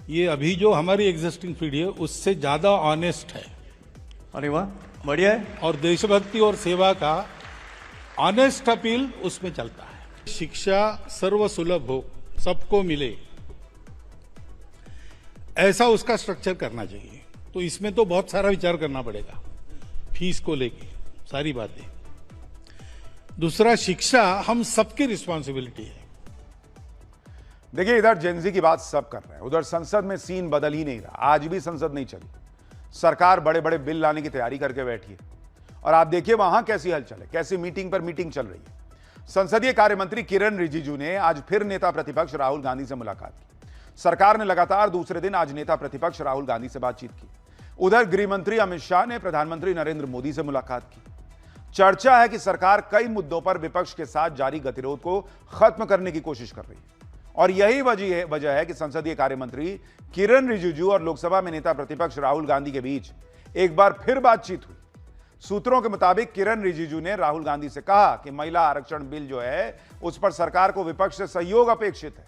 ये अभी जो हमारी एग्जिस्टिंग पीढ़ी है उससे ज्यादा ऑनेस्ट है। अरे वाह, बढ़िया है। और देशभक्ति और सेवा का ऑनेस्ट अपील उसमें चलता है। शिक्षा सर्वसुलभ हो, सबको मिले, ऐसा उसका स्ट्रक्चर करना चाहिए। तो इसमें तो बहुत सारा विचार करना पड़ेगा, फीस को लेके सारी बातें। दूसरा, शिक्षा हम सबकी रिस्पॉन्सिबिलिटी है। देखिए, इधर जेनजी की बात सब कर रहे हैं, उधर संसद में सीन बदल ही नहीं रहा। आज भी संसद नहीं चली, सरकार बड़े बड़े बिल लाने की तैयारी करके बैठी है, और आप देखिए वहां कैसी हलचल है, कैसी मीटिंग पर मीटिंग चल रही है। संसदीय कार्य मंत्री किरण रिजिजू ने आज फिर नेता प्रतिपक्ष राहुल गांधी से मुलाकात की। सरकार ने लगातार दूसरे दिन आज नेता प्रतिपक्ष राहुल गांधी से बातचीत की। उधर गृह मंत्री अमित शाह ने प्रधानमंत्री नरेंद्र मोदी से मुलाकात की। चर्चा है कि सरकार कई मुद्दों पर विपक्ष के साथ जारी गतिरोध को खत्म करने की कोशिश कर रही है और यही वजह है कि संसदीय कार्य मंत्री किरण रिजिजू और लोकसभा में नेता प्रतिपक्ष राहुल गांधी के बीच एक बार फिर बातचीत हुई। सूत्रों के मुताबिक किरण रिजिजू ने राहुल गांधी से कहा कि महिला आरक्षण बिल जो है उस पर सरकार को विपक्ष से सहयोग अपेक्षित है,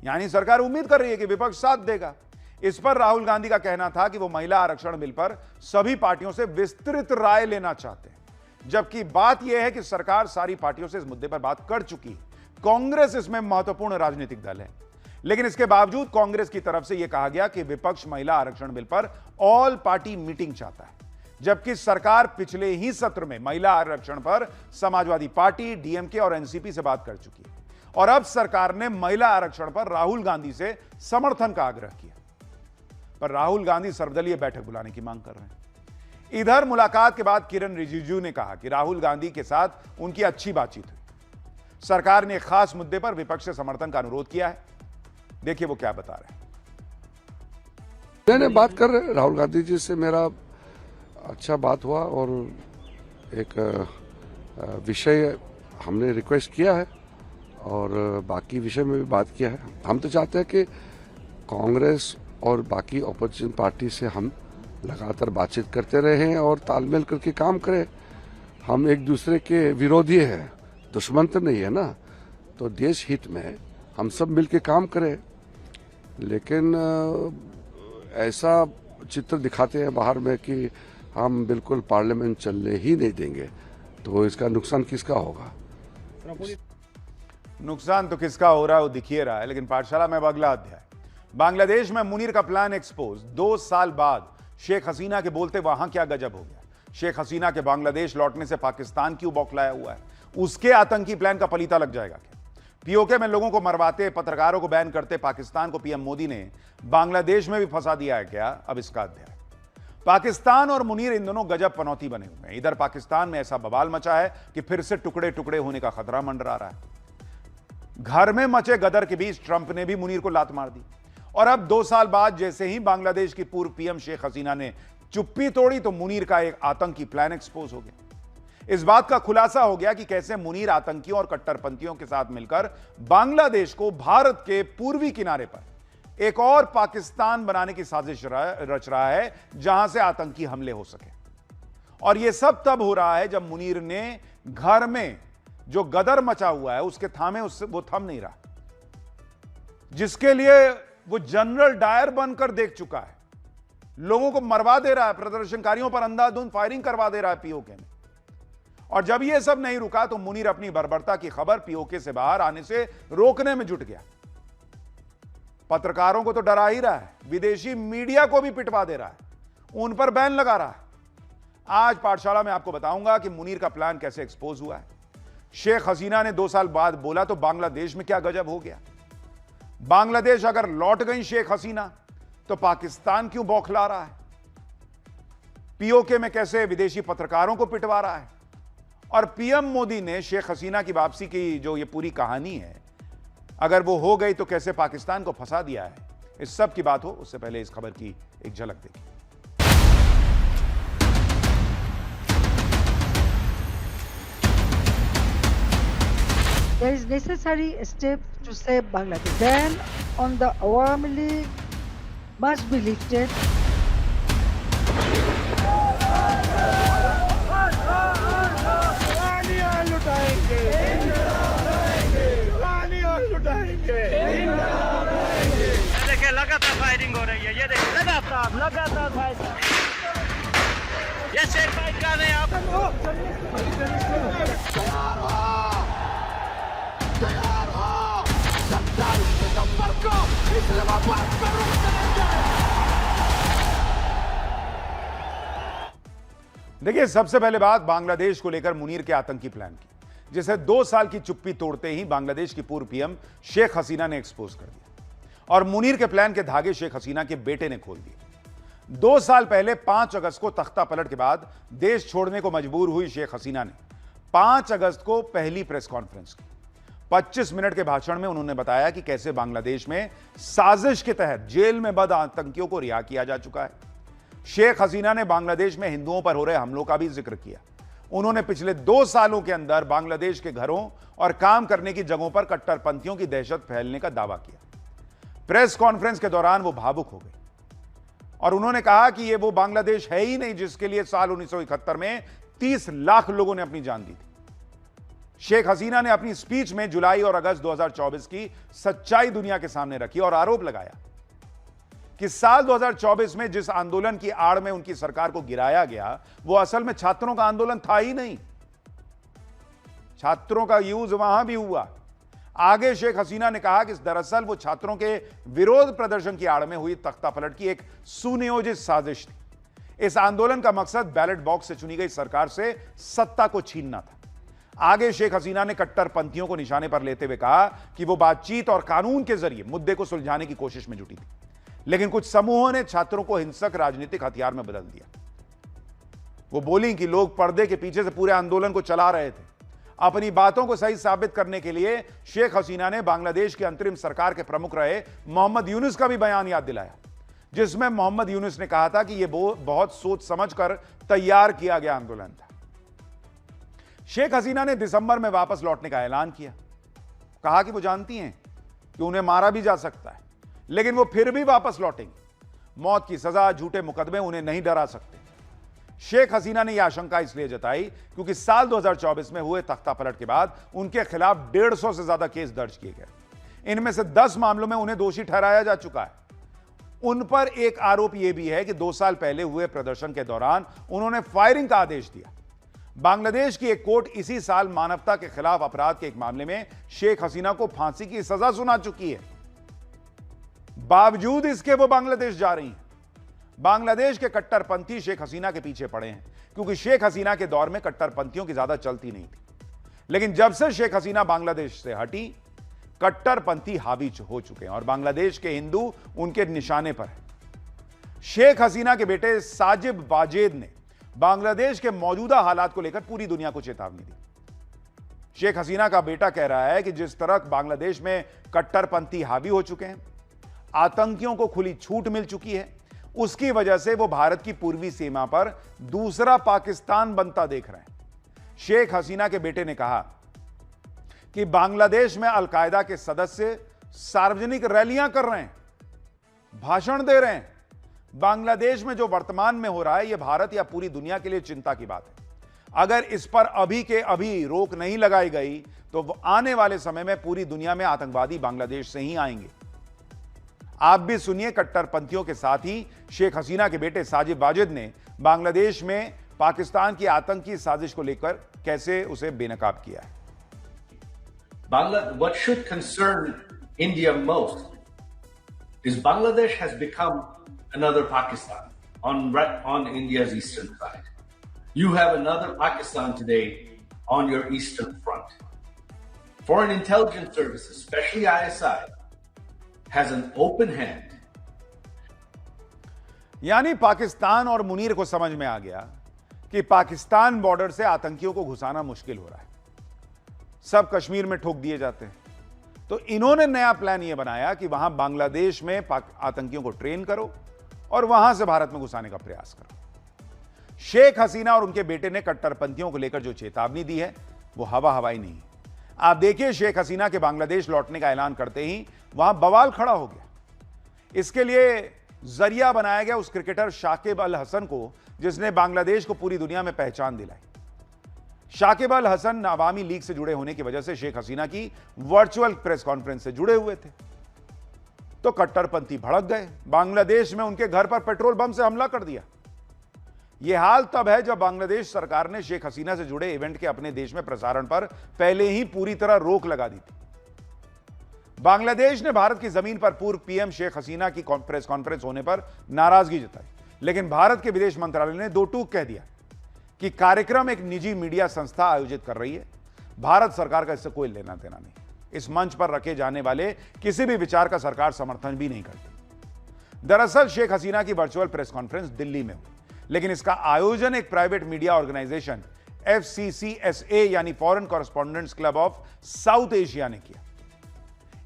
यानी सरकार उम्मीद कर रही है कि विपक्ष साथ देगा। इस पर राहुल गांधी का कहना था कि वो महिला आरक्षण बिल पर सभी पार्टियों से विस्तृत राय लेना चाहते हैं, जबकि बात यह है कि सरकार सारी पार्टियों से इस मुद्दे पर बात कर चुकी है। कांग्रेस इसमें महत्वपूर्ण राजनीतिक दल है, लेकिन इसके बावजूद कांग्रेस की तरफ से यह कहा गया कि विपक्ष महिला आरक्षण बिल पर ऑल पार्टी मीटिंग चाहता है, जबकि सरकार पिछले ही सत्र में महिला आरक्षण पर समाजवादी पार्टी, डीएमके और एनसीपी से बात कर चुकी है और अब सरकार ने महिला आरक्षण पर राहुल गांधी से समर्थन का आग्रह किया। पर राहुल गांधी सर्वदलीय बैठक बुलाने की मांग कर रहे हैं। इधर मुलाकात के बाद किरण रिजिजू ने कहा कि राहुल गांधी के साथ उनकी अच्छी बातचीत हुई। सरकार ने एक खास मुद्दे पर विपक्ष से समर्थन का अनुरोध किया है। देखिए वो क्या बता रहे हैं। मैंने बात कर रहे राहुल गांधी जी से, मेरा अच्छा बात हुआ और एक विषय हमने रिक्वेस्ट किया है और बाकी विषय में भी बात किया है। हम तो चाहते हैं कि कांग्रेस और बाकी ऑपोजिशन पार्टी से हम लगातार बातचीत करते रहें और तालमेल करके काम करें। हम एक दूसरे के विरोधी हैं, दुश्मन तो नहीं है ना, तो देश हित में हम सब मिलके काम करें। लेकिन ऐसा चित्र दिखाते हैं बाहर में कि हम बिल्कुल पार्लियामेंट चलने ही नहीं देंगे, तो इसका नुकसान किसका होगा? नुकसान तो किसका हो रहा है वो दिख ही रहा है। लेकिन पाठशाला में अब अगला अध्याय। बांग्लादेश में मुनीर का प्लान एक्सपोज। 2 साल बाद शेख हसीना के बोलते वहां क्या गजब हो गया। शेख हसीना के बांग्लादेश लौटने से पाकिस्तान क्यों बौखलाया हुआ है? उसके आतंकी प्लान का पलीता लग जाएगा क्या? पीओके में लोगों को मरवाते, पत्रकारों को बैन करते पाकिस्तान को पीएम मोदी ने बांग्लादेश में भी फंसा दिया है क्या? अब इसका अध्याय। पाकिस्तान और मुनीर इन दोनों गजब पनौती बने हुए हैं। इधर पाकिस्तान में ऐसा बवाल मचा है कि फिर से टुकड़े टुकड़े होने का खतरा मंडरा रहा है। घर में मचे गदर के बीच ट्रंप ने भी मुनीर को लात मार दी और अब 2 साल बाद जैसे ही बांग्लादेश की पूर्व पीएम शेख हसीना ने चुप्पी तोड़ी तो मुनीर का एक आतंकी प्लान एक्सपोज हो गया। इस बात का खुलासा हो गया कि कैसे मुनीर आतंकियों और कट्टरपंथियों के साथ मिलकर बांग्लादेश को भारत के पूर्वी किनारे पर एक और पाकिस्तान बनाने की साजिश रच रहा है जहां से आतंकी हमले हो सके। और यह सब तब हो रहा है जब मुनीर ने घर में जो गदर मचा हुआ है उसके थामे उससे वो थम नहीं रहा, जिसके लिए वो जनरल डायर बनकर देख चुका है। लोगों को मरवा दे रहा है, प्रदर्शनकारियों पर अंधाधुंध फायरिंग करवा दे रहा है पीओके में। और जब ये सब नहीं रुका तो मुनीर अपनी बर्बरता की खबर पीओके से बाहर आने से रोकने में जुट गया। पत्रकारों को तो डरा ही रहा है, विदेशी मीडिया को भी पिटवा दे रहा है, उन पर बैन लगा रहा है। आज पाठशाला में आपको बताऊंगा कि मुनीर का प्लान कैसे एक्सपोज हुआ है। शेख हसीना ने 2 साल बाद बोला तो बांग्लादेश में क्या गजब हो गया। बांग्लादेश अगर लौट गई शेख हसीना तो पाकिस्तान क्यों बौखला रहा है। पीओके में कैसे विदेशी पत्रकारों को पिटवा रहा है। और पीएम मोदी ने शेख हसीना की वापसी की जो ये पूरी कहानी है, अगर वो हो गई तो कैसे पाकिस्तान को फंसा दिया है। इस सब की बात हो उससे पहले इस खबर की एक झलक देखिए। There is necessary step to save Bangladesh. Ban on the Awami League must be lifted. देखिए लगातार फायरिंग हो रही है, ये देखिए लगातार फायरिंग। ये शेर फाइट कर रहे हैं देखिए, सबसे पहले बात बांग्लादेश को लेकर मुनीर के आतंकी प्लान की, जिसे 2 साल की चुप्पी तोड़ते ही बांग्लादेश की पूर्व पीएम शेख हसीना ने एक्सपोज कर दिया और मुनीर के प्लान के धागे शेख हसीना के बेटे ने खोल दिए। 2 साल पहले 5 अगस्त को तख्ता पलट के बाद देश छोड़ने को मजबूर हुई शेख हसीना ने 5 अगस्त को पहली प्रेस कॉन्फ्रेंस की। 25 मिनट के भाषण में उन्होंने बताया कि कैसे बांग्लादेश में साजिश के तहत जेल में बंद आतंकियों को रिहा किया जा चुका है। शेख हसीना ने बांग्लादेश में हिंदुओं पर हो रहे हमलों का भी जिक्र किया। उन्होंने पिछले 2 सालों के अंदर बांग्लादेश के घरों और काम करने की जगहों पर कट्टरपंथियों की दहशत फैलने का दावा किया। प्रेस कॉन्फ्रेंस के दौरान वो भावुक हो गए और उन्होंने कहा कि ये वो बांग्लादेश है ही नहीं जिसके लिए साल 1971 में 30 लाख लोगों ने अपनी जान दी थी। शेख हसीना ने अपनी स्पीच में जुलाई और अगस्त 2024 की सच्चाई दुनिया के सामने रखी और आरोप लगाया कि साल 2024 में जिस आंदोलन की आड़ में उनकी सरकार को गिराया गया वो असल में छात्रों का आंदोलन था ही नहीं। छात्रों का यूज वहां भी हुआ। आगे शेख हसीना ने कहा कि दरअसल वो छात्रों के विरोध प्रदर्शन की आड़ में हुई तख्तापलट की एक सुनियोजित साजिश थी। इस आंदोलन का मकसद बैलेट बॉक्स से चुनी गई सरकार से सत्ता को छीनना था। आगे शेख हसीना ने कट्टरपंथियों को निशाने पर लेते हुए कहा कि वो बातचीत और कानून के जरिए मुद्दे को सुलझाने की कोशिश में जुटी थी, लेकिन कुछ समूहों ने छात्रों को हिंसक राजनीतिक हथियार में बदल दिया। वो बोली कि लोग पर्दे के पीछे से पूरे आंदोलन को चला रहे थे। अपनी बातों को सही साबित करने के लिए शेख हसीना ने बांग्लादेश की अंतरिम सरकार के प्रमुख रहे मोहम्मद यूनुस का भी बयान याद दिलाया, जिसमें मोहम्मद यूनुस ने कहा था कि यह बहुत सोच समझकर तैयार किया गया आंदोलन था। शेख हसीना ने दिसंबर में वापस लौटने का ऐलान किया। कहा कि वो जानती हैं कि उन्हें मारा भी जा सकता है, लेकिन वो फिर भी वापस लौटेंगे। मौत की सजा, झूठे मुकदमे उन्हें नहीं डरा सकते। शेख हसीना ने यह आशंका इसलिए जताई क्योंकि साल 2024 में हुए तख्तापलट के बाद उनके खिलाफ 150 से ज्यादा केस दर्ज किए गए। इनमें से 10 मामलों में उन्हें दोषी ठहराया जा चुका है। उन पर एक आरोप यह भी है कि 2 साल पहले हुए प्रदर्शन के दौरान उन्होंने फायरिंग का आदेश दिया। बांग्लादेश की एक कोर्ट इसी साल मानवता के खिलाफ अपराध के एक मामले में शेख हसीना को फांसी की सजा सुना चुकी है। बावजूद इसके वो बांग्लादेश जा रही हैं। बांग्लादेश के कट्टरपंथी शेख हसीना के पीछे पड़े हैं क्योंकि शेख हसीना के दौर में कट्टरपंथियों की ज्यादा चलती नहीं थी, लेकिन जब से शेख हसीना बांग्लादेश से हटी, कट्टरपंथी हावी हो चुके हैं और बांग्लादेश के हिंदू उनके निशाने पर हैं। शेख हसीना के बेटे साजिब वाजेद ने बांग्लादेश के मौजूदा हालात को लेकर पूरी दुनिया को चेतावनी दी। शेख हसीना का बेटा कह रहा है कि जिस तरह बांग्लादेश में कट्टरपंथी हावी हो चुके हैं, आतंकियों को खुली छूट मिल चुकी है, उसकी वजह से वो भारत की पूर्वी सीमा पर दूसरा पाकिस्तान बनता देख रहे हैं। शेख हसीना के बेटे ने कहा कि बांग्लादेश में अलकायदा के सदस्य सार्वजनिक रैलियां कर रहे हैं, भाषण दे रहे हैं। बांग्लादेश में जो वर्तमान में हो रहा है, यह भारत या पूरी दुनिया के लिए चिंता की बात है। अगर इस पर अभी के अभी रोक नहीं लगाई गई तो आने वाले समय में पूरी दुनिया में आतंकवादी बांग्लादेश से ही आएंगे। आप भी सुनिए कट्टरपंथियों के साथ ही शेख हसीना के बेटे साजिब वाजिद ने बांग्लादेश में पाकिस्तान की आतंकी साजिश को लेकर कैसे उसे बेनकाब किया है। What should concern India most is Bangladesh has become another Pakistan on India's eastern side. You have another Pakistan today on your eastern front. Foreign intelligence services, especially ISI, has an open hand. यानी पाकिस्तान और मुनीर को समझ में आ गया कि Pakistan border से आतंकियों को घुसाना मुश्किल हो रहा है। सब कश्मीर में ठोक दिए जाते हैं, तो इन्होंने नया प्लान यह बनाया कि वहां बांग्लादेश में आतंकियों को ट्रेन करो और वहां से भारत में घुसाने का प्रयास करो। शेख हसीना और उनके बेटे ने कट्टरपंथियों को लेकर जो चेतावनी दी है वो हवा हवाई नहीं है। आप देखिए, शेख हसीना के बांग्लादेश लौटने का ऐलान करते ही वहां बवाल खड़ा हो गया। इसके लिए जरिया बनाया गया उस क्रिकेटर शाकिब अल हसन को, जिसने बांग्लादेश को पूरी दुनिया में पहचान दिलाई। शाकिब अल हसन अवामी लीग से जुड़े होने की वजह से शेख हसीना की वर्चुअल प्रेस कॉन्फ्रेंस से जुड़े हुए थे, तो कट्टरपंथी भड़क गए। बांग्लादेश में उनके घर पर पेट्रोल बम से हमला कर दिया। यह हाल तब है जब बांग्लादेश सरकार ने शेख हसीना से जुड़े इवेंट के अपने देश में प्रसारण पर पहले ही पूरी तरह रोक लगा दी थी। बांग्लादेश ने भारत की जमीन पर पूर्व पीएम शेख हसीना की प्रेस कॉन्फ्रेंस होने पर नाराजगी जताई, लेकिन भारत के विदेश मंत्रालय ने दो टूक कह दिया कि कार्यक्रम एक निजी मीडिया संस्था आयोजित कर रही है, भारत सरकार का इससे कोई लेना देना नहीं। इस मंच पर रखे जाने वाले किसी भी विचार का सरकार समर्थन भी नहीं करती। दरअसल शेख हसीना की वर्चुअल प्रेस कॉन्फ्रेंस दिल्ली में हुई, लेकिन इसका आयोजन एक प्राइवेट मीडिया ऑर्गेनाइजेशन FCCSA यानी foreign correspondents club of south Asia ने किया।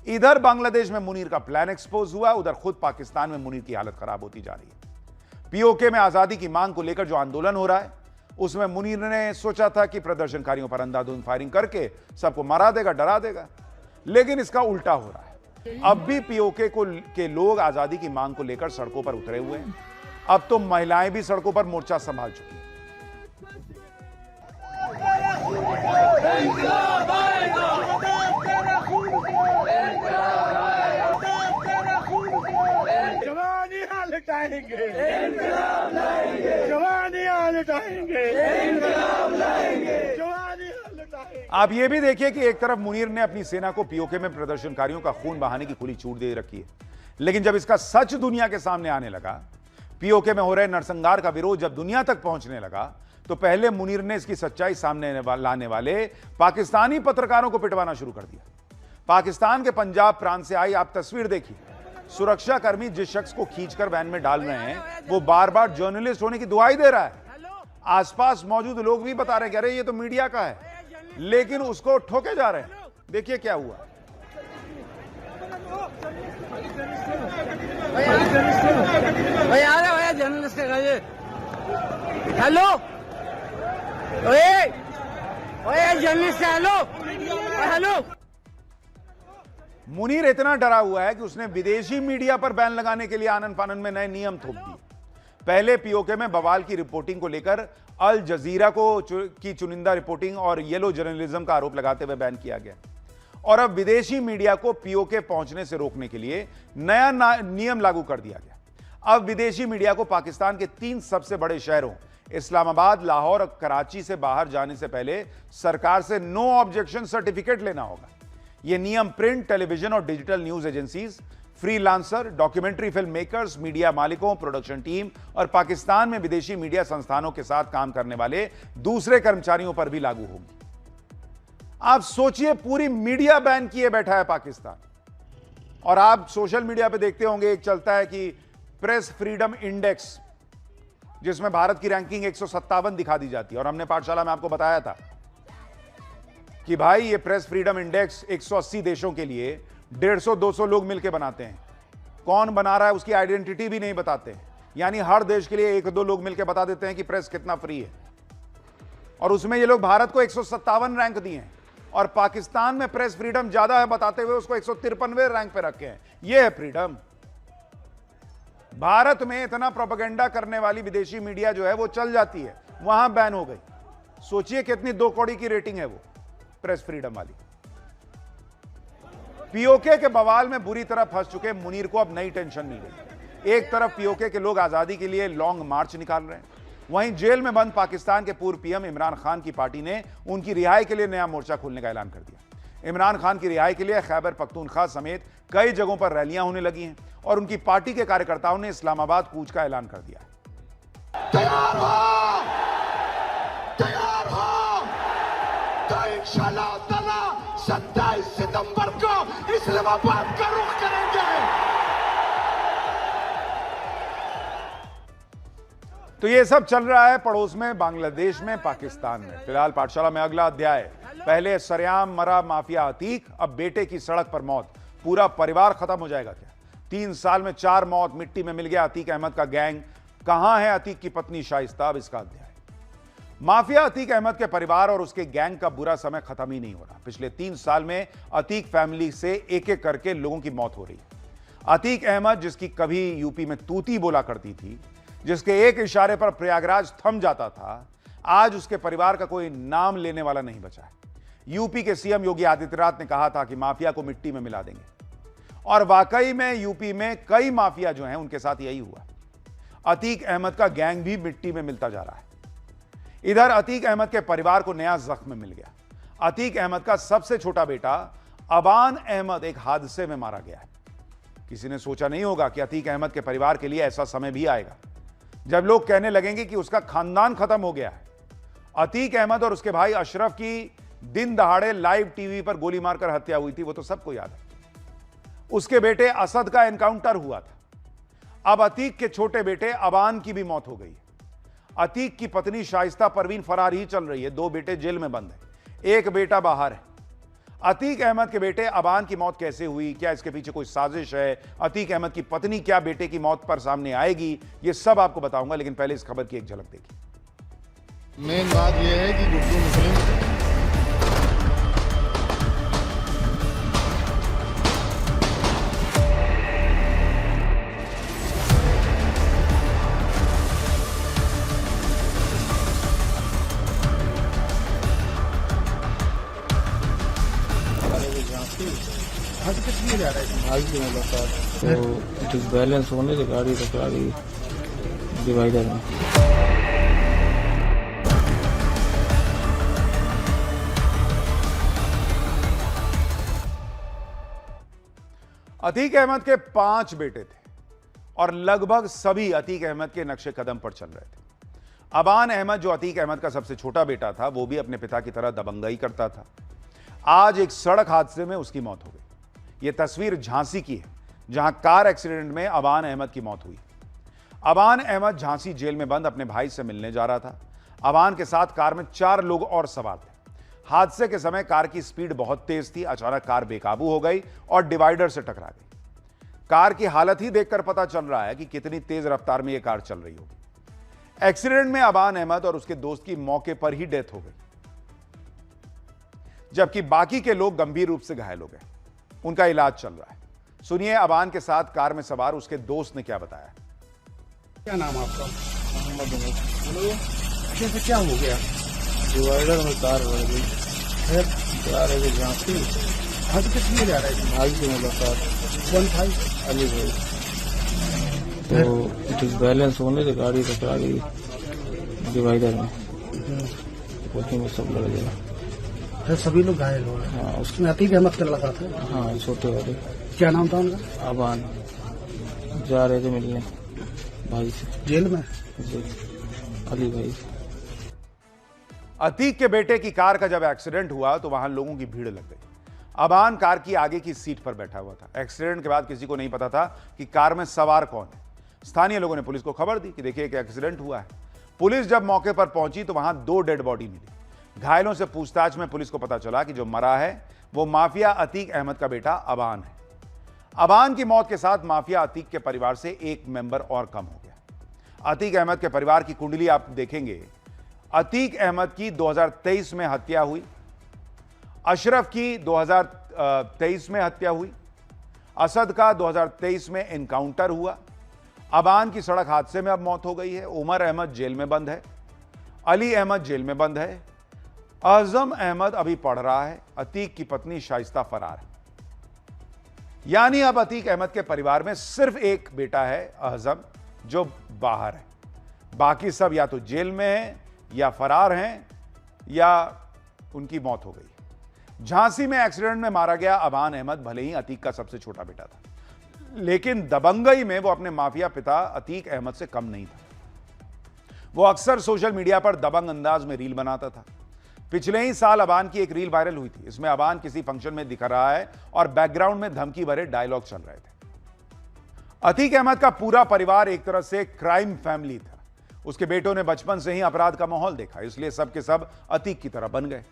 इधर बांग्लादेश में मुनीर का प्लान एक्सपोज हुआ, उधर खुद पाकिस्तान में मुनीर की हालत खराब होती जा रही है। पीओके में आजादी की मांग को लेकर जो आंदोलन हो रहा है, उसमें मुनीर ने सोचा था कि प्रदर्शनकारियों पर अंधाधुंध फायरिंग करके सबको मरा देगा, डरा देगा, लेकिन इसका उल्टा हो रहा है। अब भी पीओके के लोग आजादी की मांग को लेकर सड़कों पर उतरे हुए हैं। अब तो महिलाएं भी सड़कों पर मोर्चा संभाल चुकी हैं। आप ये भी देखिए कि एक तरफ मुनीर ने अपनी सेना को पीओके में प्रदर्शनकारियों का खून बहाने की खुली छूट दे रखी है, लेकिन जब इसका सच दुनिया के सामने आने लगा, पीओके में हो रहे नरसंहार का विरोध जब दुनिया तक पहुंचने लगा, तो पहले मुनीर ने इसकी सच्चाई सामने लाने वाले पाकिस्तानी पत्रकारों को पिटवाना शुरू कर दिया। पाकिस्तान के पंजाब प्रांत से आई आप तस्वीर देखिए, सुरक्षाकर्मी जिस शख्स को खींचकर वैन में डाल रहे हैं, वो बार बार जर्नलिस्ट होने की दुहाई दे रहा है। आसपास मौजूद लोग भी बता रहे हैं, कह रहे ये तो मीडिया का है, लेकिन उसको ठोके जा रहे हैं। देखिए क्या हुआ। Journalist hello, journalist hello. Munir इतना डरा हुआ है कि उसने विदेशी मीडिया पर बैन लगाने के लिए आनन फानन में नए नियम थोप दिए। पहले पीओके में बवाल की रिपोर्टिंग को लेकर अल जजीरा की चुनिंदा रिपोर्टिंग और येलो जर्नलिज्म का आरोप लगाते हुए बैन किया गया, और अब विदेशी मीडिया को पीओके पहुंचने से रोकने के लिए नया नियम लागू कर दिया गया। अब विदेशी मीडिया को पाकिस्तान के 3 सबसे बड़े शहरों इस्लामाबाद, लाहौर और कराची से बाहर जाने से पहले सरकार से नो ऑब्जेक्शन सर्टिफिकेट लेना होगा। यह नियम प्रिंट, टेलीविजन और digital news agencies, freelancer, documentary film makers, media मालिकों, प्रोडक्शन टीम और पाकिस्तान में विदेशी मीडिया संस्थानों के साथ काम करने वाले दूसरे कर्मचारियों पर भी लागू होगी। आप सोचिए, पूरी मीडिया बैन किए बैठा है पाकिस्तान। और आप सोशल मीडिया पे देखते होंगे, एक चलता है कि प्रेस फ्रीडम इंडेक्स, जिसमें भारत की रैंकिंग 157 दिखा दी जाती है। और हमने पाठशाला में आपको बताया था कि भाई ये प्रेस फ्रीडम इंडेक्स 180 देशों के लिए 150-200 लोग मिलकर बनाते हैं। कौन बना रहा है उसकी आइडेंटिटी भी नहीं बताते हैं, यानी हर देश के लिए 1-2 लोग मिलकर बता देते हैं कि प्रेस कितना फ्री है। और उसमें ये लोग भारत को 157 रैंक दिए हैं, और पाकिस्तान में प्रेस फ्रीडम ज्यादा है बताते हुए उसको 153वें रैंक पे रखे हैं। यह है फ्रीडम। भारत में इतना प्रोपेगेंडा करने वाली विदेशी मीडिया जो है वो चल जाती है, वहां बैन हो गई। सोचिए कितनी 2 कौड़ी की रेटिंग है वो प्रेस फ्रीडम वाली। पीओके के बवाल में बुरी तरह फंस चुके मुनीर को अब नई टेंशन मिल गई। एक तरफ पीओके के लोग आजादी के लिए लॉन्ग मार्च निकाल रहे हैं, वहीं जेल में बंद पाकिस्तान के पूर्व पीएम इमरान खान की पार्टी ने उनकी रिहाई के लिए नया मोर्चा खोलने का ऐलान कर दिया। इमरान खान की रिहाई के लिए खैबर पख्तूनख्वा समेत कई जगहों पर रैलियां होने लगी हैं, और उनकी पार्टी के कार्यकर्ताओं ने इस्लामाबाद कूच का ऐलान कर दिया। तैयार हो तो इंशाअल्लाह ताला 27 सितंबर को इस्लामाबाद का रुख करेंगे। तो ये सब चल रहा है पड़ोस में, बांग्लादेश में, पाकिस्तान में। फिलहाल पाठशाला में अगला अध्याय, पहले सरेआम मरा माफिया अतीक, अब बेटे की सड़क पर मौत। पूरा परिवार खत्म हो जाएगा क्या? 3 साल में 4 मौत, मिट्टी में मिल गया अतीक अहमद का गैंग। कहां है अतीक की पत्नी शाइस्ता? अब इसका अध्याय। माफिया अतीक अहमद के परिवार और उसके गैंग का बुरा समय खत्म ही नहीं हो रहा। पिछले 3 साल में अतीक फैमिली से एक-एक करके लोगों की मौत हो रही है। अतीक अहमद, जिसकी कभी यूपी में तूती बोला करती थी, जिसके एक इशारे पर प्रयागराज थम जाता था, आज उसके परिवार का कोई नाम लेने वाला नहीं बचा है। यूपी के सीएम योगी आदित्यनाथ ने कहा था कि माफिया को मिट्टी में मिला देंगे, और वाकई में यूपी में कई माफिया जो हैं उनके साथ यही हुआ। अतीक अहमद का गैंग भी मिट्टी में मिलता जा रहा है। इधर अतीक अहमद के परिवार को नया जख्म मिल गया। अतीक अहमद का सबसे छोटा बेटा अबान अहमद एक हादसे में मारा गया है। किसी ने सोचा नहीं होगा कि अतीक अहमद के परिवार के लिए ऐसा समय भी आएगा जब लोग कहने लगेंगे कि उसका खानदान खत्म हो गया है। अतीक अहमद और उसके भाई अशरफ की दिन दहाड़े लाइव टीवी पर गोली मारकर हत्या हुई थी, वो तो सबको याद है। उसके बेटे असद का एनकाउंटर हुआ था। अब अतीक के छोटे बेटे अबान की भी मौत हो गई है। अतीक की पत्नी शाइस्ता परवीन फरार ही चल रही है। 2 बेटे जेल में बंद हैं, 1 बेटा बाहर है। अतीक अहमद के बेटे अबान की मौत कैसे हुई, क्या इसके पीछे कोई साजिश है, अतीक अहमद की पत्नी क्या बेटे की मौत पर सामने आएगी, ये सब आपको बताऊंगा, लेकिन पहले इस खबर की एक झलक देखिए। मेन बात यह है कि हिंदू मुस्लिम जा रहा है भाई की मुलाकात, तो ठीक बैलेंस होने से गाड़ी टकरा गई डिवाइडर में। अतीक अहमद के 5 बेटे थे और लगभग सभी अतीक अहमद के नक्शे कदम पर चल रहे थे। अबान अहमद, जो अतीक अहमद का सबसे छोटा बेटा था, वो भी अपने पिता की तरह दबंगई करता था। आज एक सड़क हादसे में उसकी मौत हो गई। यह तस्वीर झांसी की है, जहां कार एक्सीडेंट में अबान अहमद की मौत हुई। अबान अहमद झांसी जेल में बंद अपने भाई से मिलने जा रहा था। अबान के साथ कार में 4 लोग और सवार थे। हादसे के समय कार की स्पीड बहुत तेज थी। अचानक कार बेकाबू हो गई और डिवाइडर से टकरा गई। कार की हालत ही देखकर पता चल रहा है कि कितनी तेज रफ्तार में यह कार चल रही होगी। एक्सीडेंट में अबान अहमद और उसके दोस्त की मौके पर ही डेथ हो गई, जबकि बाकी के लोग गंभीर रूप से घायल हो गए। उनका इलाज चल रहा है। सुनिए अबान के साथ कार में सवार उसके दोस्त ने क्या बताया। क्या नाम आपका? कैसे क्या हो गया? डिवाइडर में कार बढ़ गई, फिर जा रहे थे झांसी। आज किस लिए जा रहे थे? भाई की मुलाकात। कौन भाई? अली भाई। तो ठीक बैलेंस होने से गाड़ी टकरा गई डिवाइडर में, कोचिंग में सब लड़ गया। फिर सभी लोग घायल हो गए। हाँ, उसमें अतीक अहमद का लड़का था। हाँ, छोटे वाले। क्या नाम था उनका? अबान। जा रहे थे मिलने भाई से जेल में। अली भाई। अतीक के बेटे की कार का जब एक्सीडेंट हुआ तो वहां लोगों की भीड़ लग गई। अबान कार की आगे की सीट पर बैठा हुआ था। एक्सीडेंट के बाद किसी को नहीं पता था कि कार में सवार कौन है। स्थानीय लोगों ने पुलिस को खबर दी कि देखिए एक एक्सीडेंट हुआ है। पुलिस जब मौके पर पहुंची तो वहां 2 डेड बॉडी मिली। घायलों से पूछताछ में पुलिस को पता चला कि जो मरा है वो माफिया अतीक अहमद का बेटा अबान है। अबान की मौत के साथ माफिया अतीक के परिवार से एक मेंबर और कम हो गया। अतीक अहमद के परिवार की कुंडली आप देखेंगे। अतीक अहमद की 2023 में हत्या हुई, अशरफ की 2023 में हत्या हुई, असद का 2023 में एनकाउंटर हुआ, अबान की सड़क हादसे में अब मौत हो गई है, उमर अहमद जेल में बंद है, अली अहमद जेल में बंद है, आजम अहमद अभी पढ़ रहा है, अतीक की पत्नी शाइस्ता फरार है। यानी अब अतीक अहमद के परिवार में सिर्फ एक बेटा है आजम, जो बाहर है। बाकी सब या तो जेल में हैं या फरार हैं या उनकी मौत हो गई। झांसी में एक्सीडेंट में मारा गया अबान अहमद भले ही अतीक का सबसे छोटा बेटा था, लेकिन दबंगई में वो अपने माफिया पिता अतीक अहमद से कम नहीं था। वो अक्सर सोशल मीडिया पर दबंग अंदाज में रील बनाता था। पिछले ही साल अबान की एक रील वायरल हुई थी। इसमें अबान किसी फंक्शन में दिख रहा है और बैकग्राउंड में धमकी भरे डायलॉग चल रहे थे। अतीक अहमद का पूरा परिवार एक तरह से क्राइम फैमिली था। उसके बेटों ने बचपन से ही अपराध का माहौल देखा, इसलिए सब के सब अतीक की तरह बन गए।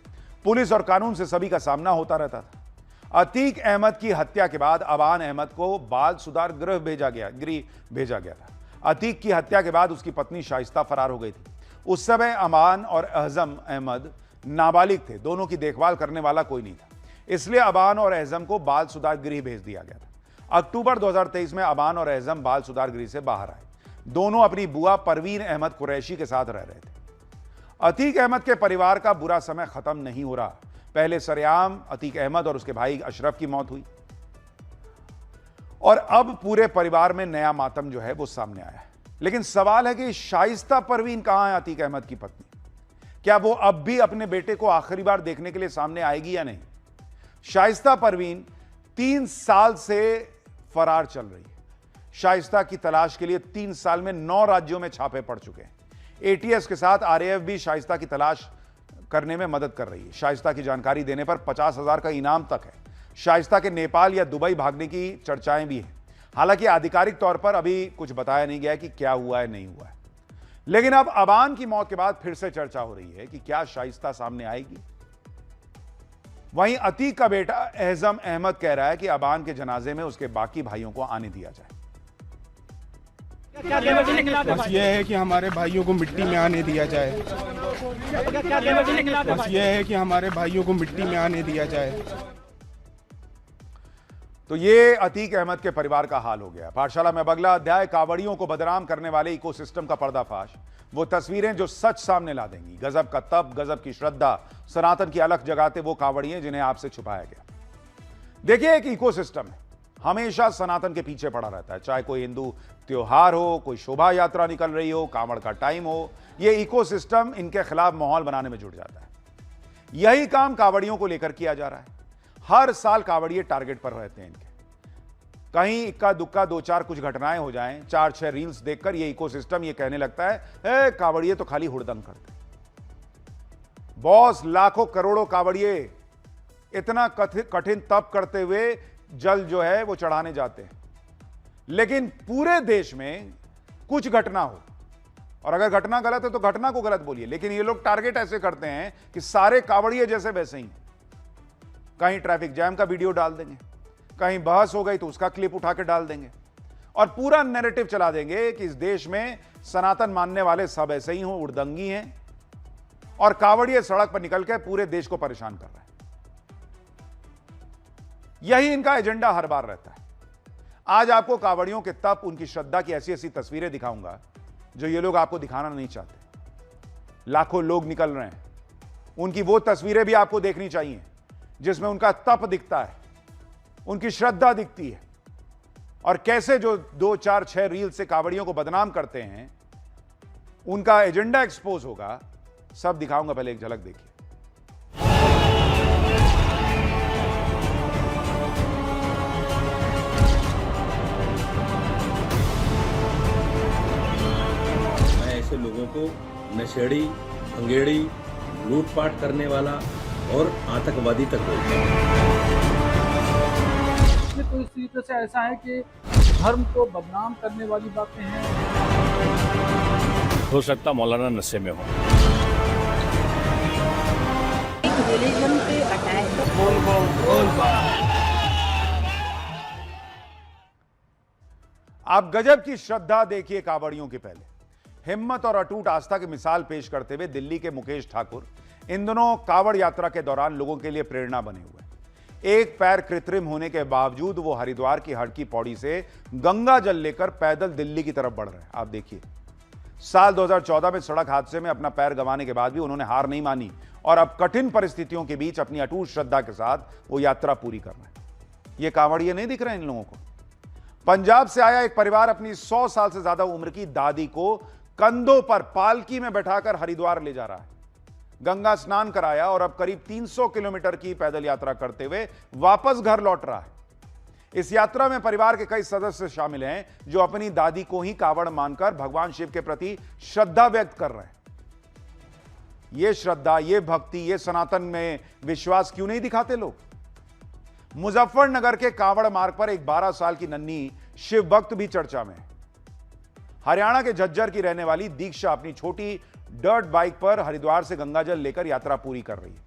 पुलिस और कानून से सभी का सामना होता रहता था। अतीक अहमद की हत्या के बाद अबान अहमद को बाल सुधार गृह भेजा गया था। अतीक की हत्या के बाद उसकी पत्नी शाइस्ता फरार हो गई थी। उस समय अबान और अहजम अहमद नाबालिग थे। दोनों की देखभाल करने वाला कोई नहीं था, इसलिए अबान और अहजम को बाल सुधार गृह भेज दिया गया था। अक्टूबर 2023 में अबान और अहजम बाल सुधार गृह से बाहर आए। दोनों अपनी बुआ परवीन अहमद कुरैशी के साथ रह रहे थे। अतीक अहमद के परिवार का बुरा समय खत्म नहीं हो रहा। पहले सरेआम अतीक अहमद और उसके भाई अशरफ की मौत हुई और अब पूरे परिवार में नया मातम जो है वो सामने आया है। लेकिन सवाल है कि शाइस्ता परवीन कहां है, अतीक अहमद की पत्नी? क्या वो अब भी अपने बेटे को आखिरी बार देखने के लिए सामने आएगी या नहीं? शाइस्ता परवीन 3 साल से फरार चल रही है। शाइस्ता की तलाश के लिए 3 साल में 9 राज्यों में छापे पड़ चुके हैं। एटीएस के साथ आरएएफ भी शाइस्ता की तलाश करने में मदद कर रही है। शाइस्ता की जानकारी देने पर 50,000 का इनाम तक है। शाइस्ता के नेपाल या दुबई भागने की चर्चाएं भी हैं। हालांकि आधिकारिक तौर पर अभी कुछ बताया नहीं गया कि क्या हुआ है, नहीं हुआ है। लेकिन अब अबान की मौत के बाद फिर से चर्चा हो रही है कि क्या शाइस्ता सामने आएगी। वहीं अतीक का बेटा एहजम अहमद कह रहा है कि अबान के जनाजे में उसके बाकी भाइयों को आने दिया जाए। बस ये है कि हमारे भाइयों को मिट्टी में आने दिया जाए। बस ये है कि हमारे भाइयों को मिट्टी में आने दिया जाए। तो ये अतीक अहमद के परिवार का हाल हो गया। पाठशाला में अगला अध्याय, कावड़ियों को बदनाम करने वाले इकोसिस्टम का पर्दाफाश। वो तस्वीरें जो सच सामने ला देंगी। गजब का तप, गजब की श्रद्धा, सनातन की अलख जगाते वो कावड़िए जिन्हें आपसे छुपाया गया। देखिए, एक इकोसिस्टम है, हमेशा सनातन के पीछे पड़ा रहता है। चाहे कोई हिंदू त्योहार हो, कोई शोभा यात्रा निकल रही हो, कांवड़ का टाइम हो, ये इकोसिस्टम इनके खिलाफ माहौल बनाने में जुट जाता है। यही काम कावड़ियों को लेकर किया जा रहा है। हर साल कावड़िए टारगेट पर रहते हैं इनके। कहीं इक्का दुक्का 2-4 कुछ घटनाएं हो जाएं, 4-6 रील्स देखकर ये इकोसिस्टम ये कहने लगता है कावड़िए तो खाली हुड़दंग करते। बॉस, लाखों करोड़ों कावड़िए इतना कठिन तप करते हुए जल जो है वो चढ़ाने जाते हैं, लेकिन पूरे देश में कुछ घटना हो, और अगर घटना गलत है तो घटना को गलत बोलिए, लेकिन ये लोग टारगेट ऐसे करते हैं कि सारे कावड़िए जैसे वैसे ही। कहीं ट्रैफिक जैम का वीडियो डाल देंगे, कहीं बहस हो गई तो उसका क्लिप उठा के डाल देंगे, और पूरा नैरेटिव चला देंगे कि इस देश में सनातन मानने वाले सब ऐसे ही हों, उड़दंगी हैं, और कावड़िए सड़क पर निकल के पूरे देश को परेशान कर रहे हैं। यही इनका एजेंडा हर बार रहता है। आज आपको कावड़ियों के तप, उनकी श्रद्धा की ऐसी ऐसी तस्वीरें दिखाऊंगा जो ये लोग आपको दिखाना नहीं चाहते। लाखों लोग निकल रहे हैं, उनकी वो तस्वीरें भी आपको देखनी चाहिए जिसमें उनका तप दिखता है, उनकी श्रद्धा दिखती है, और कैसे जो 2-4-6 रील से कावड़ियों को बदनाम करते हैं उनका एजेंडा एक्सपोज होगा। सब दिखाऊंगा, पहले एक झलक देखिए। मैं ऐसे लोगों को नशेड़ी, अंगेड़ी, लूटपाट करने वाला और आतंकवादी तक बोलता हूं। तो इस तरीके से ऐसा है कि धर्म को बदनाम करने वाली बातें हैं। हो सकता मौलाना नशे में हो। रिलीजन पे अटैक आप गजब की श्रद्धा देखिए कावड़ियों के। पहले हिम्मत और अटूट आस्था की मिसाल पेश करते हुए दिल्ली के मुकेश ठाकुर इन दिनों कावड़ यात्रा के दौरान लोगों के लिए प्रेरणा बने हुए। एक पैर कृत्रिम होने के बावजूद वो हरिद्वार की हड़की पौड़ी से गंगा जल लेकर पैदल दिल्ली की तरफ बढ़ रहे हैं। आप देखिए, साल 2014 में सड़क हादसे में अपना पैर गंवाने के बाद भी उन्होंने हार नहीं मानी, और अब कठिन परिस्थितियों के बीच अपनी अटूट श्रद्धा के साथ वो यात्रा पूरी कर रहे हैं। ये कांवड़िए नहीं दिख रहे इन लोगों को। पंजाब से आया एक परिवार अपनी 100 साल से ज्यादा उम्र की दादी को कंधों पर पालकी में बैठाकर हरिद्वार ले जा रहा है। गंगा स्नान कराया और अब करीब 300 किलोमीटर की पैदल यात्रा करते हुए वापस घर लौट रहा है। इस यात्रा में परिवार के कई सदस्य शामिल हैं जो अपनी दादी को ही कावड़ मानकर भगवान शिव के प्रति श्रद्धा व्यक्त कर रहे हैं। ये श्रद्धा, ये भक्ति, ये सनातन में विश्वास क्यों नहीं दिखाते लोग? मुजफ्फरनगर के कावड़ मार्ग पर एक 12 साल की नन्ही शिव भक्त भी चर्चा में है। हरियाणा के झज्जर की रहने वाली दीक्षा अपनी छोटी डर्ट बाइक पर हरिद्वार से गंगाजल लेकर यात्रा पूरी कर रही है।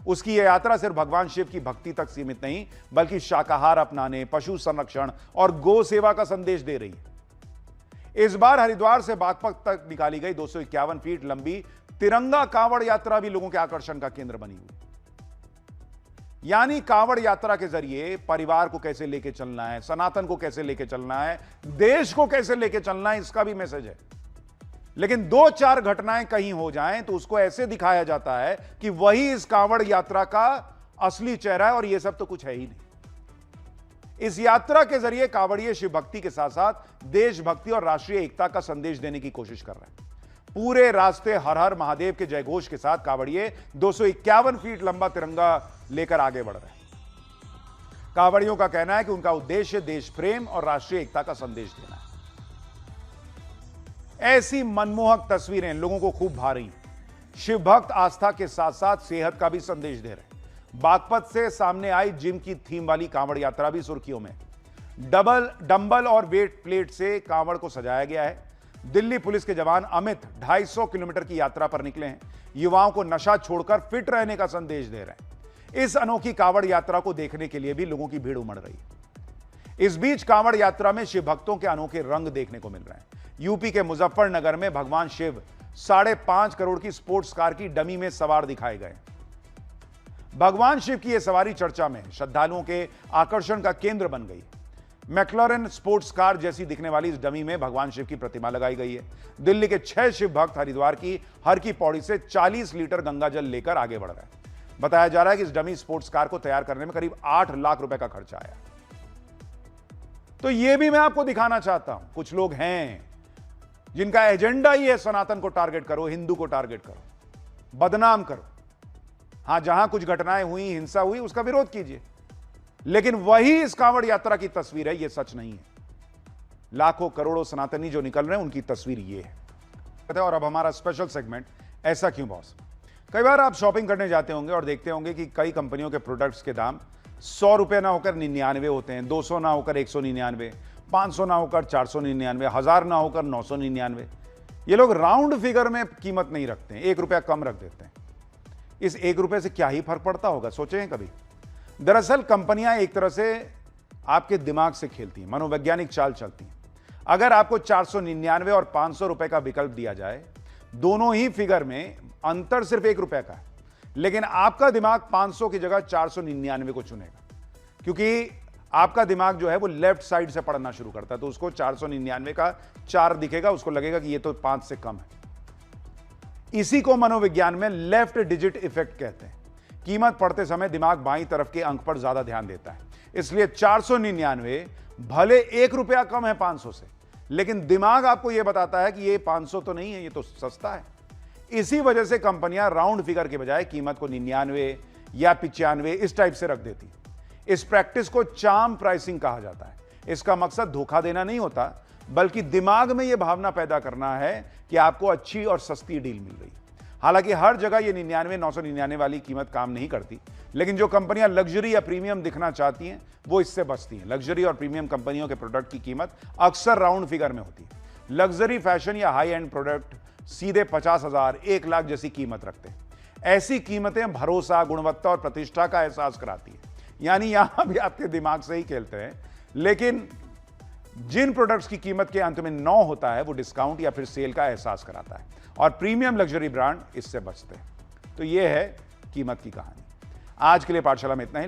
उसकी यह यात्रा सिर्फ भगवान शिव की भक्ति तक सीमित नहीं, बल्कि शाकाहार अपनाने, पशु संरक्षण और गौ सेवा का संदेश दे रही है। इस बार हरिद्वार से बागपत तक निकाली गई 251 फीट लंबी तिरंगा कांवड़ यात्रा भी लोगों के आकर्षण का केंद्र बनी हुई। यानी कांवड़ यात्रा के जरिए परिवार को कैसे लेके चलना है, सनातन को कैसे लेके चलना है, देश को कैसे लेके चलना है, इसका भी मैसेज है। लेकिन 2-4 घटनाएं कहीं हो जाएं तो उसको ऐसे दिखाया जाता है कि वही इस कांवड़ यात्रा का असली चेहरा है, और यह सब तो कुछ है ही नहीं। इस यात्रा के जरिए कांवड़िए शिव भक्ति के साथ साथ देशभक्ति और राष्ट्रीय एकता का संदेश देने की कोशिश कर रहे हैं। पूरे रास्ते हर हर महादेव के जयघोष के साथ कांवड़िए 251 फीट लंबा तिरंगा लेकर आगे बढ़ रहे हैं। कांवड़ियों का कहना है कि उनका उद्देश्य देश प्रेम और राष्ट्रीय एकता का संदेश देना है। ऐसी मनमोहक तस्वीरें लोगों को खूब भा रही हैं। शिव भक्त आस्था के साथ साथ सेहत का भी संदेश दे रहे हैं। बागपत से सामने आई जिम की थीम वाली कांवड़ यात्रा भी सुर्खियों में। डंबल और वेट प्लेट से कांवड़ को सजाया गया है। दिल्ली पुलिस के जवान अमित 250 किलोमीटर की यात्रा पर निकले हैं। युवाओं को नशा छोड़कर फिट रहने का संदेश दे रहे हैं। इस अनोखी कांवड़ यात्रा को देखने के लिए भी लोगों की भीड़ उमड़ रही है। इस बीच कांवड़ यात्रा में शिव भक्तों के अनोखे रंग देखने को मिल रहे हैं। यूपी के मुजफ्फरनगर में भगवान शिव 5.5 करोड़ की स्पोर्ट्स कार की डमी में सवार दिखाए गए। भगवान शिव की यह सवारी चर्चा में है, श्रद्धालुओं के आकर्षण का केंद्र बन गई। मैक्लॉरेन स्पोर्ट्स कार जैसी दिखने वाली इस डमी में भगवान शिव की प्रतिमा लगाई गई है। दिल्ली के 6 शिव भक्त हरिद्वार की हर की पौड़ी से 40 लीटर गंगा जल लेकर आगे बढ़ रहे हैं। बताया जा रहा है कि इस डमी स्पोर्ट्स कार को तैयार करने में करीब 8 लाख रुपए का खर्चा आया। तो यह भी मैं आपको दिखाना चाहता हूं, कुछ लोग हैं जिनका एजेंडा ही है सनातन को टारगेट करो, हिंदू को टारगेट करो, बदनाम करो। हां, जहां कुछ घटनाएं हुई, हिंसा हुई, उसका विरोध कीजिए, लेकिन वही इस कांवड़ यात्रा की तस्वीर है, यह सच नहीं है। लाखों करोड़ों सनातनी जो निकल रहे हैं उनकी तस्वीर यह है। और अब हमारा स्पेशल सेगमेंट, ऐसा क्यों बॉस। कई बार आप शॉपिंग करने जाते होंगे और देखते होंगे कि कई कंपनियों के प्रोडक्ट्स के दाम 100 रुपए ना होकर 99 होते हैं, 200 ना होकर 199, 500 ना होकर 499, 1000 ना होकर 999। ये लोग राउंड फिगर में कीमत नहीं रखते हैं, 1 रुपया कम रख देते हैं। इस 1 रुपए से क्या ही फर्क पड़ता होगा, सोचें कभी। दरअसल कंपनियां एक तरह से आपके दिमाग से खेलती हैं, मनोवैज्ञानिक चाल चलती हैं। अगर आपको 499 और 500 रुपए का विकल्प दिया जाए, दोनों ही फिगर में अंतर सिर्फ 1 रुपए का है, लेकिन आपका दिमाग 500 की जगह 499 को चुनेगा, क्योंकि आपका दिमाग जो है वो लेफ्ट साइड से पढ़ना शुरू करता है। तो उसको 499 का 4 दिखेगा, उसको लगेगा कि ये तो 5 से कम है। इसी को मनोविज्ञान में लेफ्ट डिजिट इफेक्ट कहते हैं। कीमत पढ़ते समय दिमाग बाईं तरफ के अंक पर ज्यादा ध्यान देता है, इसलिए 499 भले 1 रुपया कम है 500 से, लेकिन दिमाग आपको यह बताता है कि ये 500 तो नहीं है, ये तो सस्ता है। इसी वजह से कंपनियां राउंड फिगर के बजाय कीमत को 99 या 95 इस टाइप से रख देती है। इस प्रैक्टिस को चार्म प्राइसिंग कहा जाता है। इसका मकसद धोखा देना नहीं होता, बल्कि दिमाग में यह भावना पैदा करना है कि आपको अच्छी और सस्ती डील मिल रही है। हालांकि हर जगह ये 99, 999 वाली कीमत काम नहीं करती, लेकिन जो कंपनियां लग्जरी या प्रीमियम दिखना चाहती हैं वो इससे बचती हैं। लग्जरी और प्रीमियम कंपनियों के प्रोडक्ट की कीमत अक्सर राउंड फिगर में होती है। लग्जरी, फैशन या हाई एंड प्रोडक्ट सीधे 50,000, 1 लाख जैसी कीमत रखते हैं। ऐसी कीमतें भरोसा, गुणवत्ता और प्रतिष्ठा का एहसास कराती है। यानी यहां भी आपके दिमाग से ही खेलते हैं, लेकिन जिन प्रोडक्ट्स की कीमत के अंत में 9 होता है वो डिस्काउंट या फिर सेल का एहसास कराता है, और प्रीमियम लग्जरी ब्रांड इससे बचते हैं। तो यह है कीमत की कहानी। आज के लिए पाठशाला में इतना ही।